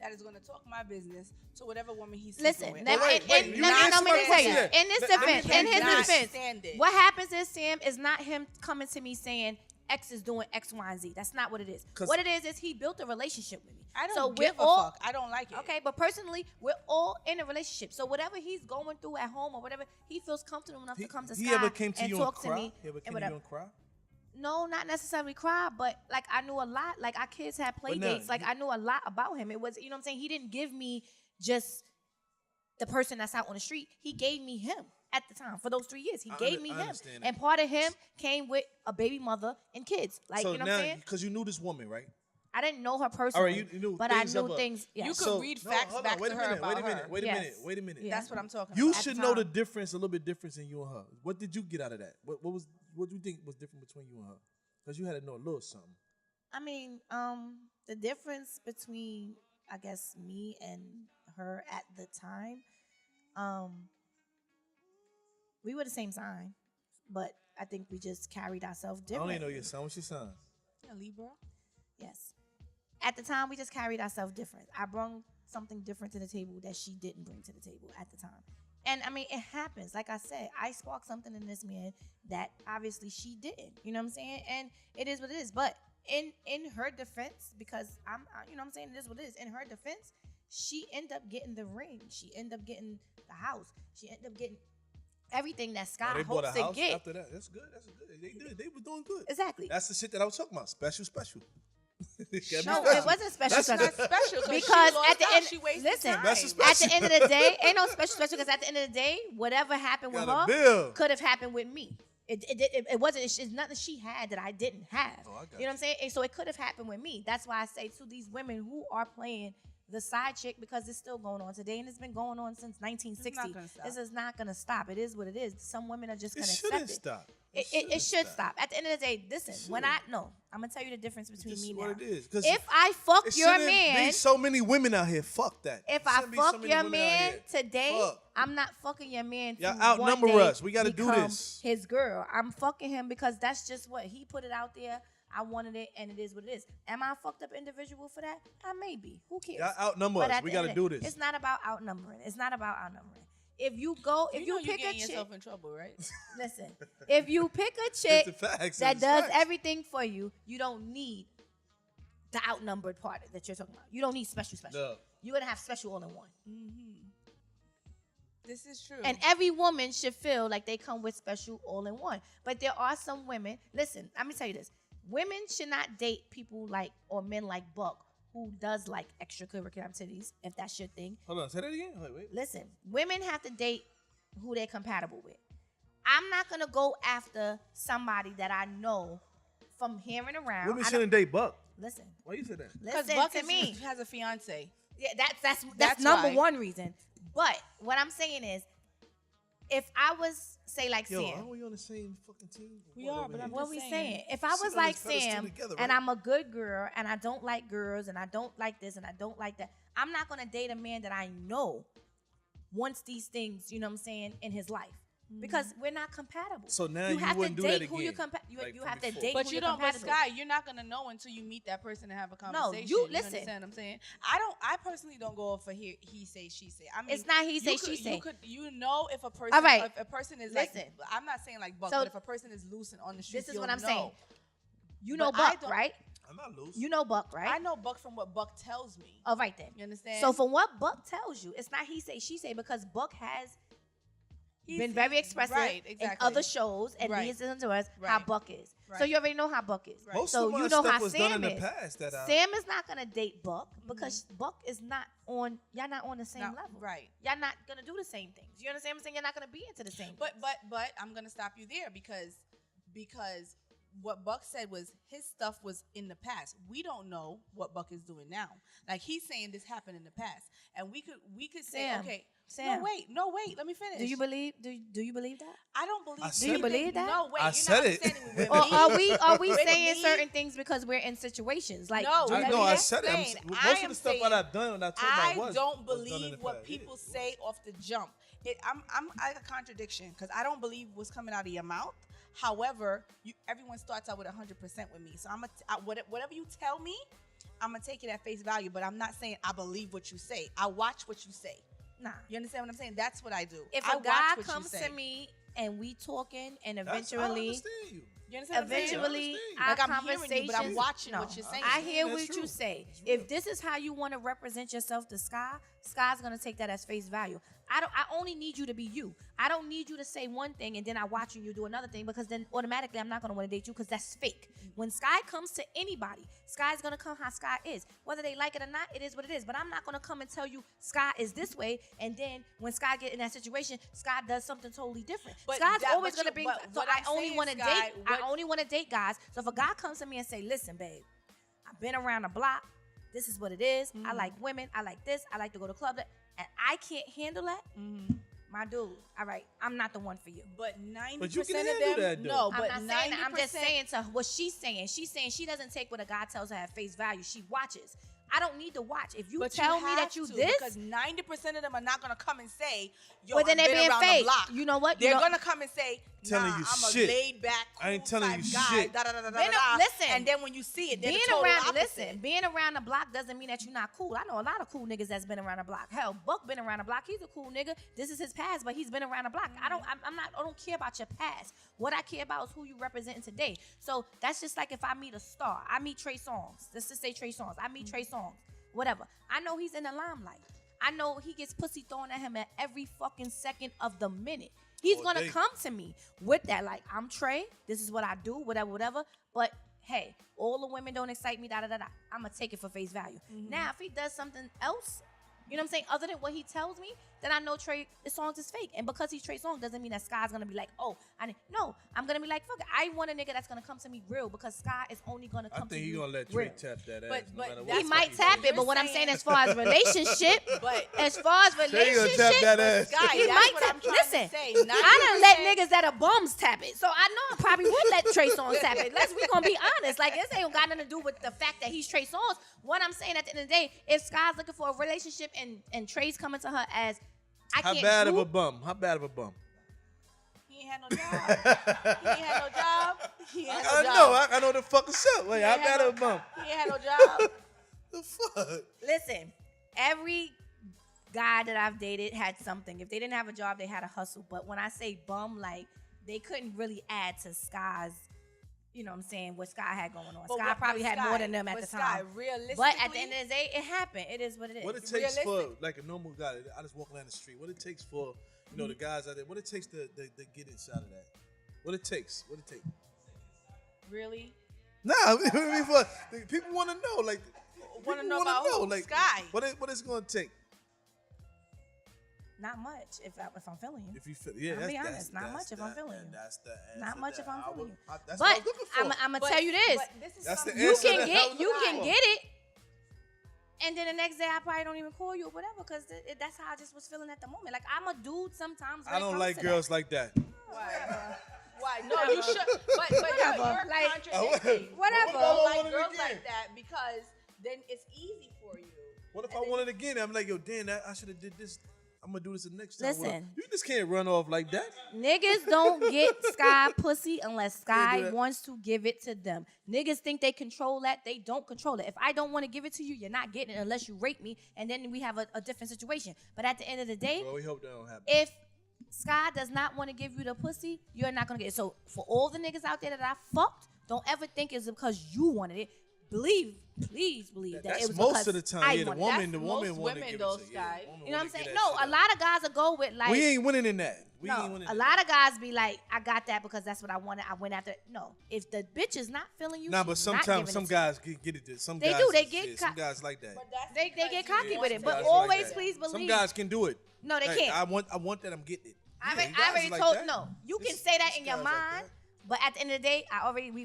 that is going to talk my business to whatever woman he's Listen, sleeping with. let wait, me wait, you answer my tell you. question. In his Let- defense, I in his cannot defense, stand it. what happens is, Sam, is not him coming to me saying X is doing X, Y, and Z. That's not what it is. 'Cause- What it is he built a relationship with me. I don't so give we're a all, fuck. I don't like it. Okay, but personally, we're all in a relationship. So whatever he's going through at home or whatever, he feels comfortable enough to come to He Sky ever came to and you talk and to cry? me. He ever and came to whatever. you and cry? No, not necessarily cry, but like I knew a lot. Like our kids had play But now, dates. Like I knew a lot about him. It was, you know what I'm saying? He didn't give me just the person that's out on the street. He gave me him at the time for those 3 years. He gave me I him. understand that. And part of him came with a baby mother and kids. Like, So you know now, what I'm saying? because you knew this woman, right? I didn't know her personally, you knew but I things knew of her. things. Yes. You could read facts hold back on, wait to a her minute, about wait a minute, her. wait a Yes. minute, wait a minute. Yeah. That's what I'm talking You about. should the know the time. difference, a little bit difference in you and her. What did you get out of that? What do you think was different between you and her? Because you had to know a little something. I mean, the difference between, I guess, me and her at the time, we were the same sign, but I think we just carried ourselves I differently. don't even know your son. What's your son? Yeah, Libra. Yes. At the time, we just carried ourselves different. I brought something different to the table that she didn't bring to the table at the time. And I mean, it happens. Like I said, I sparked something in this man that obviously she didn't. You know what I'm saying? And it is what it is. But in her defense, because you know what I'm saying? It is what it is. In her defense, she ended up getting the ring. She ended up getting the house. She ended up getting everything that Sky They bought a hopes to house get. after that. That's good. That's good. They did. They were doing good. Exactly. That's the shit that I was talking about. Special. No, it wasn't special. That's not special because at the end, listen, That's a at special. the end of the day, ain't no special because at the end of the day, whatever happened with Got a her bill. could have happened with me. It wasn't. It's nothing she had that I didn't have. Oh, I got you know what I'm saying? And so it could have happened with me. That's why I say to these women who are playing the side chick, because it's still going on today and it's been going on since 1960. This is not going to stop. It is what it is. Some women are just going to accept it. Stop. It should stop. At the end of the day, listen, I'm going to tell you the difference between me now. What it is. 'Cause if I fuck it your shouldn't man, be so many women out here. Fuck that. if There I shouldn't be so fuck many your women out man here. today, Fuck. I'm not fucking your man. Y'all to outnumber one day us. We gotta do become this. His girl. I'm fucking him because that's just what he put it out there. I wanted it, and it is what it is. Am I a fucked up individual for that? I may be. Who cares? Y'all outnumber But us. at We the got end to of do the- this. It's not about outnumbering. It's not about outnumbering. If you go, if you you're pick a getting chick, yourself in trouble, right? listen. If you pick a It's chick the facts. that It's does facts. everything for you, you don't need the outnumbered part that you're talking about. You don't need special. No. You're gonna have special all in one. This is true. And every woman should feel like they come with special all in one. But there are some women, listen, let me tell you this. Women should not date people like, or men like Buck, who does like extracurricular activities, if that's your thing. Hold on. Say that again. Wait. Listen, women have to date who they're compatible with. I'm not going to go after somebody that I know from hearing around. Women I don't- shouldn't date Buck. Listen, Why you say that? because listen Buck to me. has a fiance. Yeah, that's That's number why. one reason. But what I'm saying is, if I was, say, like Yo, Sam. aren't we on the same fucking team? We are, but I'm What just we saying. saying? If I Sit was on like this pedestal Sam together, and right? I'm a good girl and I don't like girls and I don't like this and I don't like that, I'm not gonna date a man that I know wants these things, you know what I'm saying, in his life. Because we're not compatible. So now you you have to wouldn't do date that who you again, you like have from to before. date But who you you're don't. But compatible. Sky, you're not gonna know until you meet that person and have a conversation. you listen. Understand what I'm saying? I personally don't go for he say, she say. I mean, It's not he say, you she say. You know, if a person, All right. if a person is Listen. like, I'm not saying like Buck, So- but if a person is loose and on the street, This is what I'm saying. You know But I Buck, don't- right? I'm not loose. You know Buck, right? I know Buck from what Buck tells me. All right then. You understand? So from what Buck tells you, it's not he say, she say, because Buck has been very expressive right, in exactly. other shows and Right. listened to us how Right. Buck is. So Right. you already know how Buck is. Right. Most So of my you know stuff how was Sam done in the is. past that I. Sam is not gonna date Buck because Buck is not on. Y'all not on the same Not- level. right. Y'all not gonna do the same things. You understand what I'm saying? You're not gonna be into the same. But things. but I'm gonna stop you there because what Buck said was his stuff was in the past. We don't know what Buck is doing now. Like he's saying this happened in the past, and we could say, Sam, okay, Sam. no wait, let me finish. do you believe? Do you believe that? I don't believe. I Do you said it. believe that? No, wait. I you're said not it. understanding me. Or are we With saying me- certain things because we're in situations? Like No, do you let No, believe I that? said it. explain. Most I of am the stuff saying that I've done and I told I my was don't was done in believe the what past. people It say off the jump. I'm like a contradiction because I don't believe what's coming out of your mouth. However, everyone starts out with 100% with me. So whatever you tell me, I'm gonna take it at face value. But I'm not saying I believe what you say. I watch what you say. Nah. You understand what I'm saying? That's what I do. If I a watch guy what you comes say. to me and we talking and That's- I eventually understand you. You understand what I'm saying? eventually understand. our Like, I'm hearing you, conversations. but I'm watching no, what you're saying. I hear That's what true. you say. That's real. If this is how you want to represent yourself to Sky's gonna take that as face value. I only need you to be you. I don't need you to say one thing and then I watching you do another thing because then automatically I'm not gonna want to date you because that's fake. When Sky comes to anybody, Sky's gonna come how Sky is. Whether they like it or not, it is what it is. But I'm not gonna come and tell you Sky is this way and then when Sky get in that situation, Sky does something totally different. But Sky's that- always but gonna you- be. but So what I I'm only saying, want to Sky, date. I what- only want to date guys. So if a guy comes to me and say, "Listen, babe, I've been around the block. This is what it is. I like women. I like this. I like to go to clubs, and I can't handle that." My dude, all right, I'm not the one for you. But But you 90% can of handle them, that, though. no. I'm But not 90%, saying that. I'm just saying to what she's saying. She's saying she doesn't take what a guy tells her at face value. She watches. I don't need to watch. If you But tell me have that you to, this, because 90% of them are not gonna come and say, "Yo, well, then I've they're been being around the fake. block." You know what? They're You know, gonna come and say, Telling "Nah, you I'm shit. a laid back, cool I ain't telling type you guy." shit. Da, da, da, da, Being da, a- da. listen, and then when you see it, they're being the total around, opposite. listen, being around the block doesn't mean that you're not cool. I know a lot of cool niggas that's been around the block. Hell, Buck been around the block. He's a cool nigga. This is his past, but he's been around the block. I don't care about your past. What I care about is who you representing today. So that's just like if I meet a star. I meet Trey Songz. Let's just say Trey Songz. I meet Trey Songz. Whatever. I know he's in the limelight. I know he gets pussy thrown at him at every fucking second of the minute. He's All gonna day. come to me with that. Like, I'm Trey. This is what I do. Whatever. But hey, all the women don't excite me, I'm going to take it for face value. Now, if he does something else, you know what I'm saying, other than what he tells me, then I know Trey Songz is fake. And because he's Trey Songz doesn't mean that Sky's going to be like, oh, no, I'm going to be like, fuck it. I want a nigga that's going to come to me real because Sky is only going to come to me I think he's going to let real. Trey tap that ass. But He might tap it, but what I'm saying as far as relationship, as far as relationship, tap that ass. Sky, he might tap. Listen, I done let niggas that are bums tap it, so I know I probably would let Trey Songz tap it. We gonna be honest. Like this ain't got nothing to do with the fact that he's Trey Songz. What I'm saying at the end of the day, if Sky's looking for a relationship and Trey's coming to her as How bad of a bum? He ain't had no job. I know the fuck is up. Like, how bad of a bum? He ain't had no job. The fuck? Listen, every guy that I've dated had something. If they didn't have a job, they had a hustle. But when I say bum, like they couldn't really add to Sky's, you know what I'm saying, what Sky had going on. Sky probably had more than them at the time. But at the end of the day, it happened. It is what it is. What it takes for, like a normal guy, I just walk down the street, what it takes for, you know, the guys out there, what it takes to get inside of that? What it takes? Really? Nah, I mean, people want to know, like, Want to know about who? like, Sky. What it's going to take? Not much if I'm feeling you. If you feel, I'll be honest, not much if I'm feeling you. That's the answer. Not much if I'm feeling you. That's what I But was looking for. I'm gonna tell you this: That's the you answer can that I get was you looking can for. get it, and then the next day I probably don't even call you or whatever because that's how I just was feeling at the moment. Like I'm a dude sometimes. I don't like girls like that. Why? No, you should. But you're Like, contradicting. Whatever. What if I Like want it girls again? like that because then it's easy for you. What if I want it again? I'm like, yo, damn, I should have did this. I'm gonna do this the next time. Listen. You just can't run off like that. Niggas don't get Sky pussy unless Can't do Sky that. wants to give it to them. Niggas think they control that. They don't control it. If I don't want to give it to you, you're not getting it unless you rape me, and then we have a different situation. But at the end of the day, Well, we hope that don't happen. if Sky does not want to give you the pussy, you're not going to get it. So for all the niggas out there that I fucked, don't ever think it's because you wanted it. Please believe that That's it was most because of the time. I Yeah, the wanted it. woman most want to women, give though, it to you. Sky. You know what I'm saying? No, a lot of guys will go with like. We ain't winning in that. We ain't No, winning a in lot of guys be like, I got that because that's what I wanted. I went after it. No, if the bitch is not feeling you, Nah, but she's not sometimes giving some it to you. guys get it. Some They guys do. They is- get yeah, some co- guys like that. But that's They because get you cocky want with it, to. but Guys like always that. please believe. Some guys can do it. No, they Like, can't. I want that. I'm getting it. I Yeah, already, guys I already like told that. no. You can This- say that this in your guys like mind, that. but at the end of the day,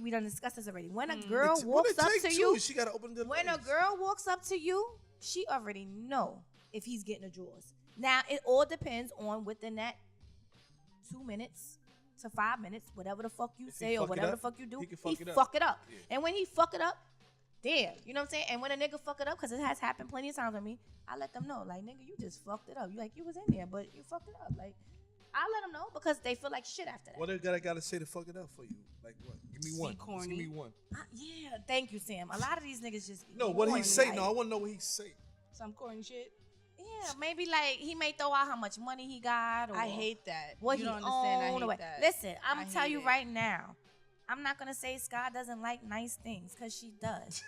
we done discussed this already. When a girl What walks it up take to too, you, she gotta open the when a legs. girl walks up to you, she already know if he's getting the drawers. Now it all depends on within that 2 minutes to 5 minutes, whatever the fuck you If he say or fuck it whatever the up, fuck you do, he can fuck it up. fuck it up. Yeah. And when he fuck it up, damn, you know what I'm saying? And when a nigga fuck it up, because it has happened plenty of times with me, I let them know, like, nigga, you just fucked it up. You like, you was in there, but you fucked it up. Like, I let them know because they feel like shit after that. What they gotta say to fuck it up for you? Like what? Give me one. Just corny. give me one. Yeah, thank you, Sam. A lot of these niggas just No, what he corny, say? like, No, I want to know what he say. Some corny shit. Yeah, maybe like he may throw out how much money he got. Or I hate that. what you he don't understand. I own. hate that. Listen, I'm I gonna tell hate you it. right now. I'm not gonna say Sky doesn't like nice things because she does.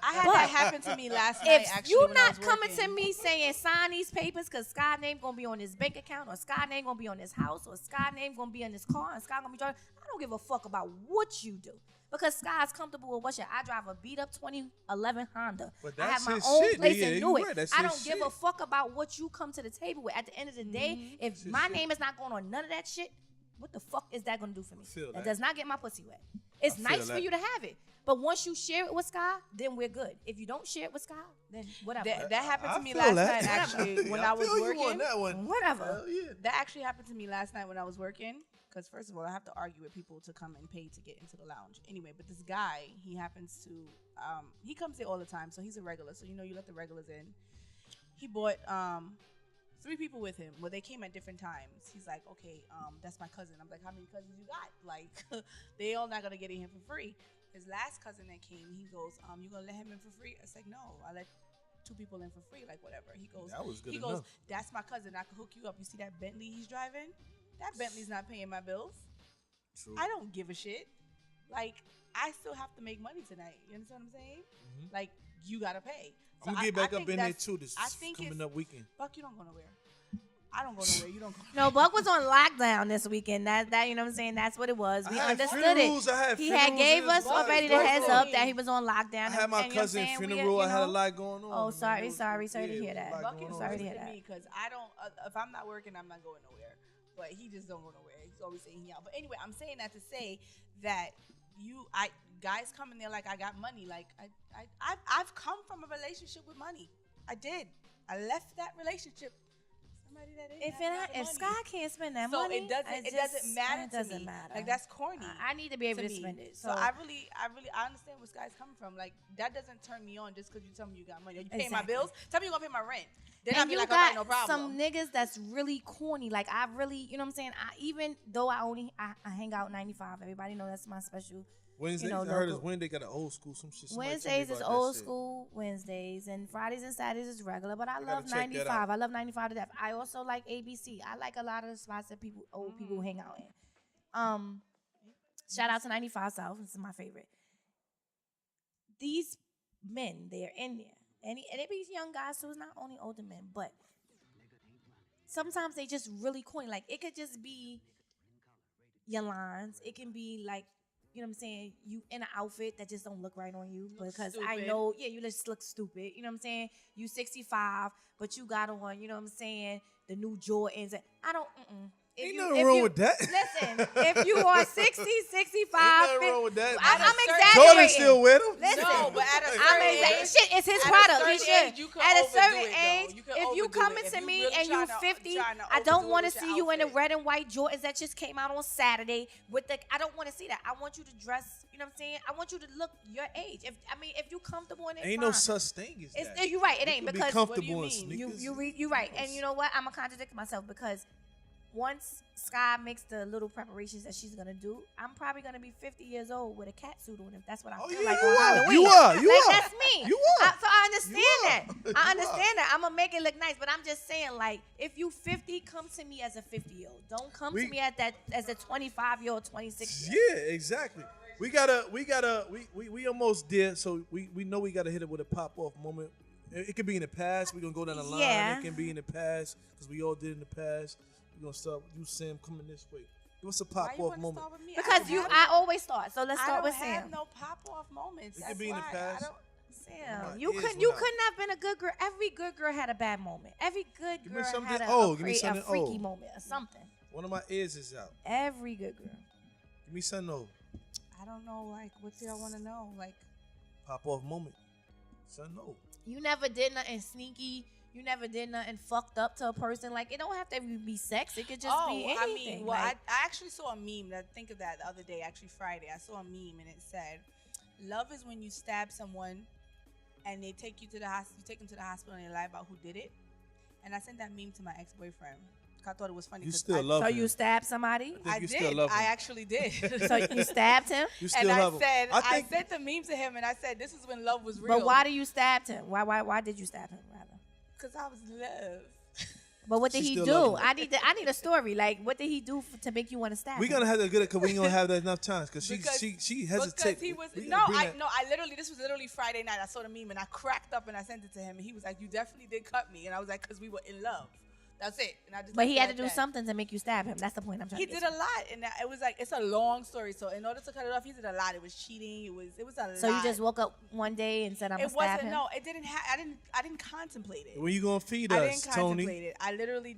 I had But that happen to me last night. If Actually, you when I not was coming working. to me saying sign these papers because Sky name gonna be on his bank account or Sky name gonna be on his house or Sky name gonna be in his car and Sky gonna be driving, I don't give a fuck about what you do. Because Sky's comfortable with what shit. I drive a beat up 2011 Honda. But I that's have my his own shit. place Yeah, in you Newark. right. That's I his don't give a shit. fuck about what you come to the table with. At the end of the day, if his my shit. name is not going on none of that shit, what the fuck is that gonna do for me? feel That that. does not get my pussy wet. It's I feel nice for that. you to have it. But once you share it with Sky, then we're good. If you don't share it with Sky, then whatever. That happened to I me feel last that. night. Actually, when I was feel you working. on that one. Whatever. Hell yeah. That actually happened to me last night when I was working. Because first of all, I have to argue with people to come and pay to get into the lounge. Anyway, but this guy, he happens to, he comes here all the time, so he's a regular. So you let the regulars in. He bought 3 people with him. Well, they came at different times. He's like, okay, that's my cousin. I'm like, how many cousins you got? Like, they all not gonna get in here for free. His last cousin that came, he goes, you gonna let him in for free? I said, no, I let 2 people in for free, like whatever. He goes, That was good he enough. goes, that's my cousin. I can hook you up. You see that Bentley he's driving? That Bentley's not paying my bills. True. I don't give a shit. Like, I still have to make money tonight. You understand what I'm saying? Like, you gotta pay. So I'm gonna get back I up think in there that's- too. This I think coming it's- up weekend. Fuck, you don't go nowhere. I don't go nowhere. You don't go. No, Buck was on lockdown this weekend. That you know what I'm saying? That's what it was. We understood it. He had gave us already the heads up that he was on lockdown. I had my cousin's funeral. I had a lot going on. Oh, sorry to hear that. Buck is sorry to hear that. Because I don't. If I'm not working, I'm not going nowhere. But he just don't go nowhere. He's always saying he out. But anyway, I'm saying that to say that guys come in there like I got money. Like I've come from a relationship with money. I did. I left that relationship. If Sky can't spend that so money, it doesn't matter. It doesn't matter. Like that's corny. I need to be able to spend it. So I understand where Sky's coming from. Like that doesn't turn me on just because you tell me you got money. Are you paying my bills? Tell me you're gonna pay my rent. Then I'll be like, all right, no problem. Some niggas that's really corny. Like I really, you know what I'm saying? Even though I hang out 95. Everybody know that's my special. Wednesdays, I heard it's Wednesday got an old school, some shit. Wednesdays is old school Wednesdays, and Fridays and Saturdays is regular. But I love 95. I love 95 to death. I also like ABC. I like a lot of the spots that old people hang out in. Shout out to 95 South. This is my favorite. These men, they're in there, and it be young guys, so it's not only older men, but sometimes they just really corny. Like it could just be your lines. It can be like, you know what I'm saying, you in an outfit that just don't look right on you because stupid. I know, you just look stupid. You know what I'm saying? You 65, but you got on, you know what I'm saying, the new Jordans. I don't, Ain't nothing wrong with that. Listen, if you are 60, 65, ain't nothing wrong with that. I'm exaggerating. Jordan still with him? Listen, no, but at a certain age, shit, it's his product. He should. At a certain age, if you coming to me and you 50, I don't want to see you in the red and white Jordans that just came out on Saturday with the. I don't want to see that. I want you to dress. You know what I'm saying? I want you to look your age. If you comfortable in it, ain't fine. no such thing as that. You're right. It ain't because comfortable what do you mean? You're right. And you know what? I'm gonna contradict myself because once Sky makes the little preparations that she's gonna do, I'm probably gonna be 50 years old with a cat suit on if that's what I feel like on Halloween. You are. That's me. You are. So I understand that. I understand that. I'm gonna make it look nice, but I'm just saying, like, if you 50, come to me as a 50-year-old. Don't come to me as a 25-year-old, 26-year-old. Yeah, exactly. We almost there, so we know we gotta hit it with a pop off moment. It could be in the past. We're gonna go down the line. Yeah. It can be in the past because we all did in the past. We're gonna start with you, Sam, coming this way. Give us a pop off moment. Because I always start. So let's start with Sam. I don't have no pop off moments. It could be in the past. Sam, you couldn't have been a good girl. Every good girl had a bad moment. Every good girl had a freaky moment or something. One of my ears is out. Every good girl. Give me something old. I don't know. Like, what do I want to know? Like, pop off moment. Something old. You never did nothing sneaky. You never did nothing fucked up to a person. Like, it don't have to be sex. It could just be anything. I actually saw a meme. Think of that the other day, actually Friday. I saw a meme and it said, love is when you stab someone and they take you to the hospital. You take them to the hospital and they lie about who did it. And I sent that meme to my ex-boyfriend. I thought it was funny. You still love him. So you stabbed somebody? I did. I actually did. So you stabbed him? You still love him. I sent the meme to him and I said, this is when love was real. But why do you stab him? Why did you stab him, rather? Because I was in love. But what did he do? I need a story. Like, what did he do to make you want to stab him? We're gonna have to get it because we ain't gonna have that enough times because she hesitated. Because he was this was literally Friday night. I saw the meme and I cracked up and I sent it to him and he was like, you definitely did cut me. And I was like, because we were in love. That's it. And I just but he had to do something to make you stab him. That's the point I'm trying to get. He did a lot, and it was like, it's a long story. So in order to cut it off, he did a lot. It was cheating. It was a lot. So you just woke up one day and said, "I'm gonna stab him." No, it didn't. I didn't contemplate it. When you gonna feed us, I didn't Tony? Contemplate it. I literally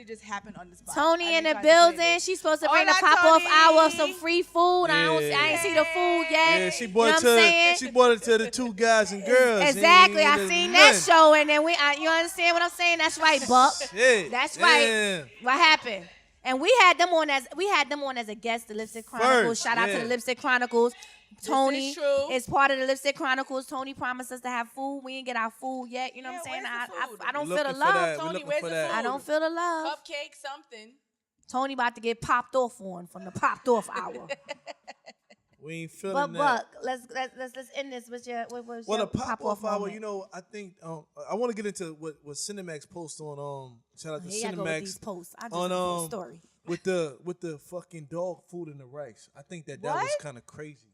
just happened on the spot. Tony in the building. She's supposed to bring the pop off hour of some free food. Yeah. I ain't see the food yet. Yeah, she brought it to the two guys and girls. Exactly. I seen that show, and then you understand what I'm saying? That's right, Buck. Shit. That's right. Yeah. What happened? And we had them on as a guest, the Lipstick Chronicles. Shout out to the Lipstick Chronicles. Tony is part of the Lipstick Chronicles. Tony promised us to have food. We ain't get our food yet. You know what I'm saying? I don't feel the love. Tony, where's the food? I don't feel the love. Cupcake, something. Tony about to get popped off on from the popped off hour. We ain't feeling that. Buck, let's end this with your the pop off hour. You know, I think I want to get into what Cinemax post on shout out to Cinemax on story with the fucking dog food and the rice. I think that was kind of crazy.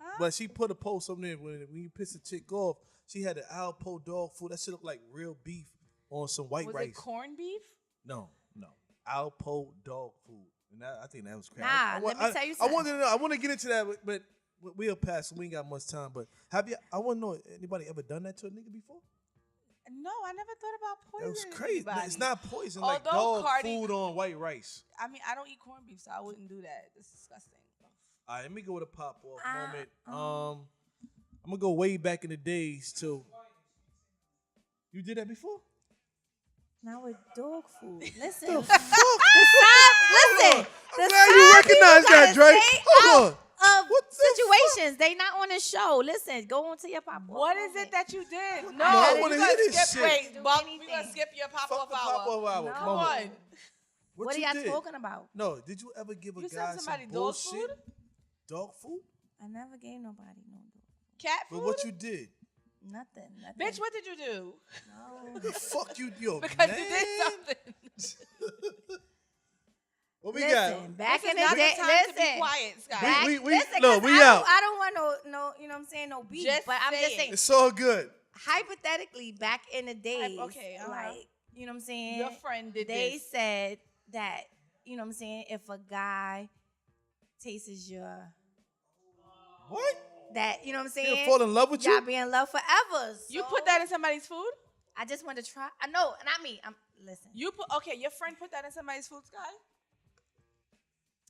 Huh? But she put a post up there when you piss a chick off. She had the Alpo dog food. That shit looked like real beef on some white rice. Was it corned beef? No. Alpo dog food. And I think that was crazy. Nah, let me tell you something. I want to get into that, but we'll pass. So we ain't got much time. But I want to know, anybody ever done that to a nigga before? No, I never thought about That poison. was crazy. Anybody. It's not poison. Although like dog Cardi- food on white rice. I mean, I don't eat corned beef, so I wouldn't do that. It's disgusting. All right, let me go with a pop off moment. I'm gonna go way back in the days too. You did that before? Now with dog food. Listen. The fuck? Listen. I'm glad you recognize that, Drake. Hold on. Of What the situations. They not on the show. Listen, go on to your pop off. What is it that you did? No, I we wanna gonna hear this skip. shit. Wait, Do Buck, we anything. gonna skip your pop Fuck off the hour. pop off hour. No. Come Moment. on. What are you y'all did? talking about? No, did you ever give a You guy served somebody some dog bullshit? food? Dog food? I never gave nobody no dog. Cat food? But what you did? Nothing. Bitch, what did you do? No. The fuck you, yo, Because man. you did something. What we Listen, got? back This in is the not day, the time to be listen. quiet, Sky. Back, We- listen, look, 'cause we out. I don't want no, you know what I'm saying, no beef. Just but I'm just saying. saying, It's all good. hypothetically, back in the days, okay, like, you know what I'm saying? Your friend did They this. said that, you know what I'm saying, if a guy tastes your, What? that, you know what I'm He'll saying? fall in love with Y'all you? be in love forever. You So, put that in somebody's food? I just wanted to try. I know, and I mean, listen. You put your friend put that in somebody's food, Sky?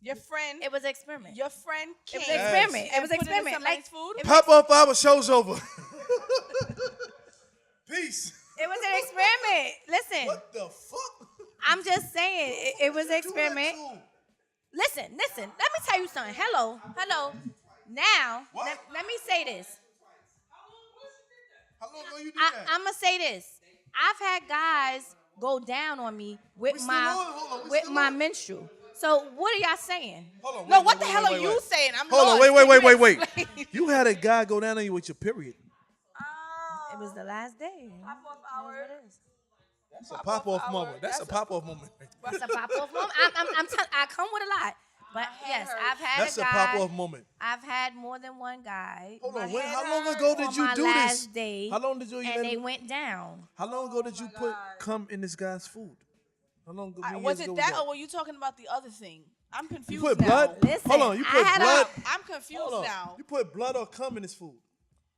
Your friend It was an experiment. Your friend It came was an experiment. It and was an put it in experiment. somebody's Like, food? it Pop off hour, show's over. Peace. It was an experiment. Listen, What the fuck? I'm just saying, it was an experiment. Do that Listen. Let me tell you something. Hello. Now, What? let me say this. too? How long ago you did that? I'm gonna say this. I've had guys go down on me with We still my on? Hold on, we with still my on? menstrual. So what are y'all saying? Hold on. No, wait, what wait, the hell wait, are you wait. saying? I'm Hold on, lost. wait. Can you explain? You had a guy go down on you with your period. It was the last day. Pop-off It hour. is what it is. That's a pop-off hour. moment. That's a pop-off moment. That's a pop-off moment. I come with a lot. But yes, hurt. I've had That's a a guy. pop-off moment. I've had more than one guy. Hold on. My How head long hurt ago on did you my do last this? day, How long did you and they went down. How long ago did you my put God. cum in this guy's food? How long ago? many Was years it ago that, or were you talking about the other thing? I'm You confused put now. blood? Listen, Hold on. You I put had a- blood? I'm confused Hold on. now. You put blood or cum in his food?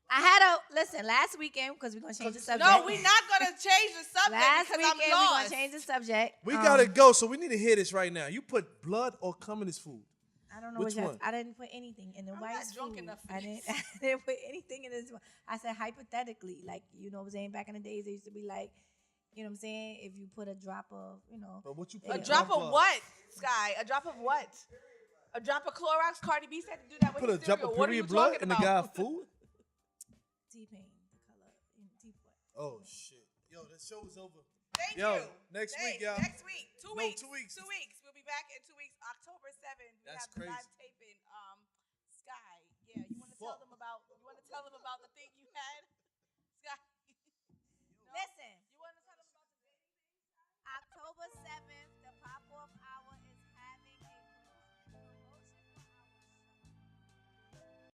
I had listen, last weekend, because we're gonna change the subject. No, we're not gonna change the subject Last because weekend I'm we're lost. gonna change the subject. We gotta go, so we need to hear this right now. You put blood or cum in his food? I don't know Which what y'all- one? I didn't put anything in the I'm wife's not drunk food. enough for I didn't, this. I didn't put anything in this one. I said hypothetically, like, you know what I'm saying? Back in the days, they used to be like, you know what I'm saying? If you put a drop of, you know. But what you A put? A drop blood? of what, Sky? A drop of what? A drop of Clorox? Cardi B said to do that with Put a his drop cereal. of What are you period blood talking in the about? guy's food? T-Pain, the color, T-Pain. Oh shit! Yo, the show is over. Thank Yo, you. next Thanks. week, y'all. Next week. 2 No, weeks. 2 weeks. 2 weeks. We'll be back in 2 weeks. October 7th. We That's have the live crazy. taping. Sky. Yeah. You want to tell Fuck. them about? You want to tell them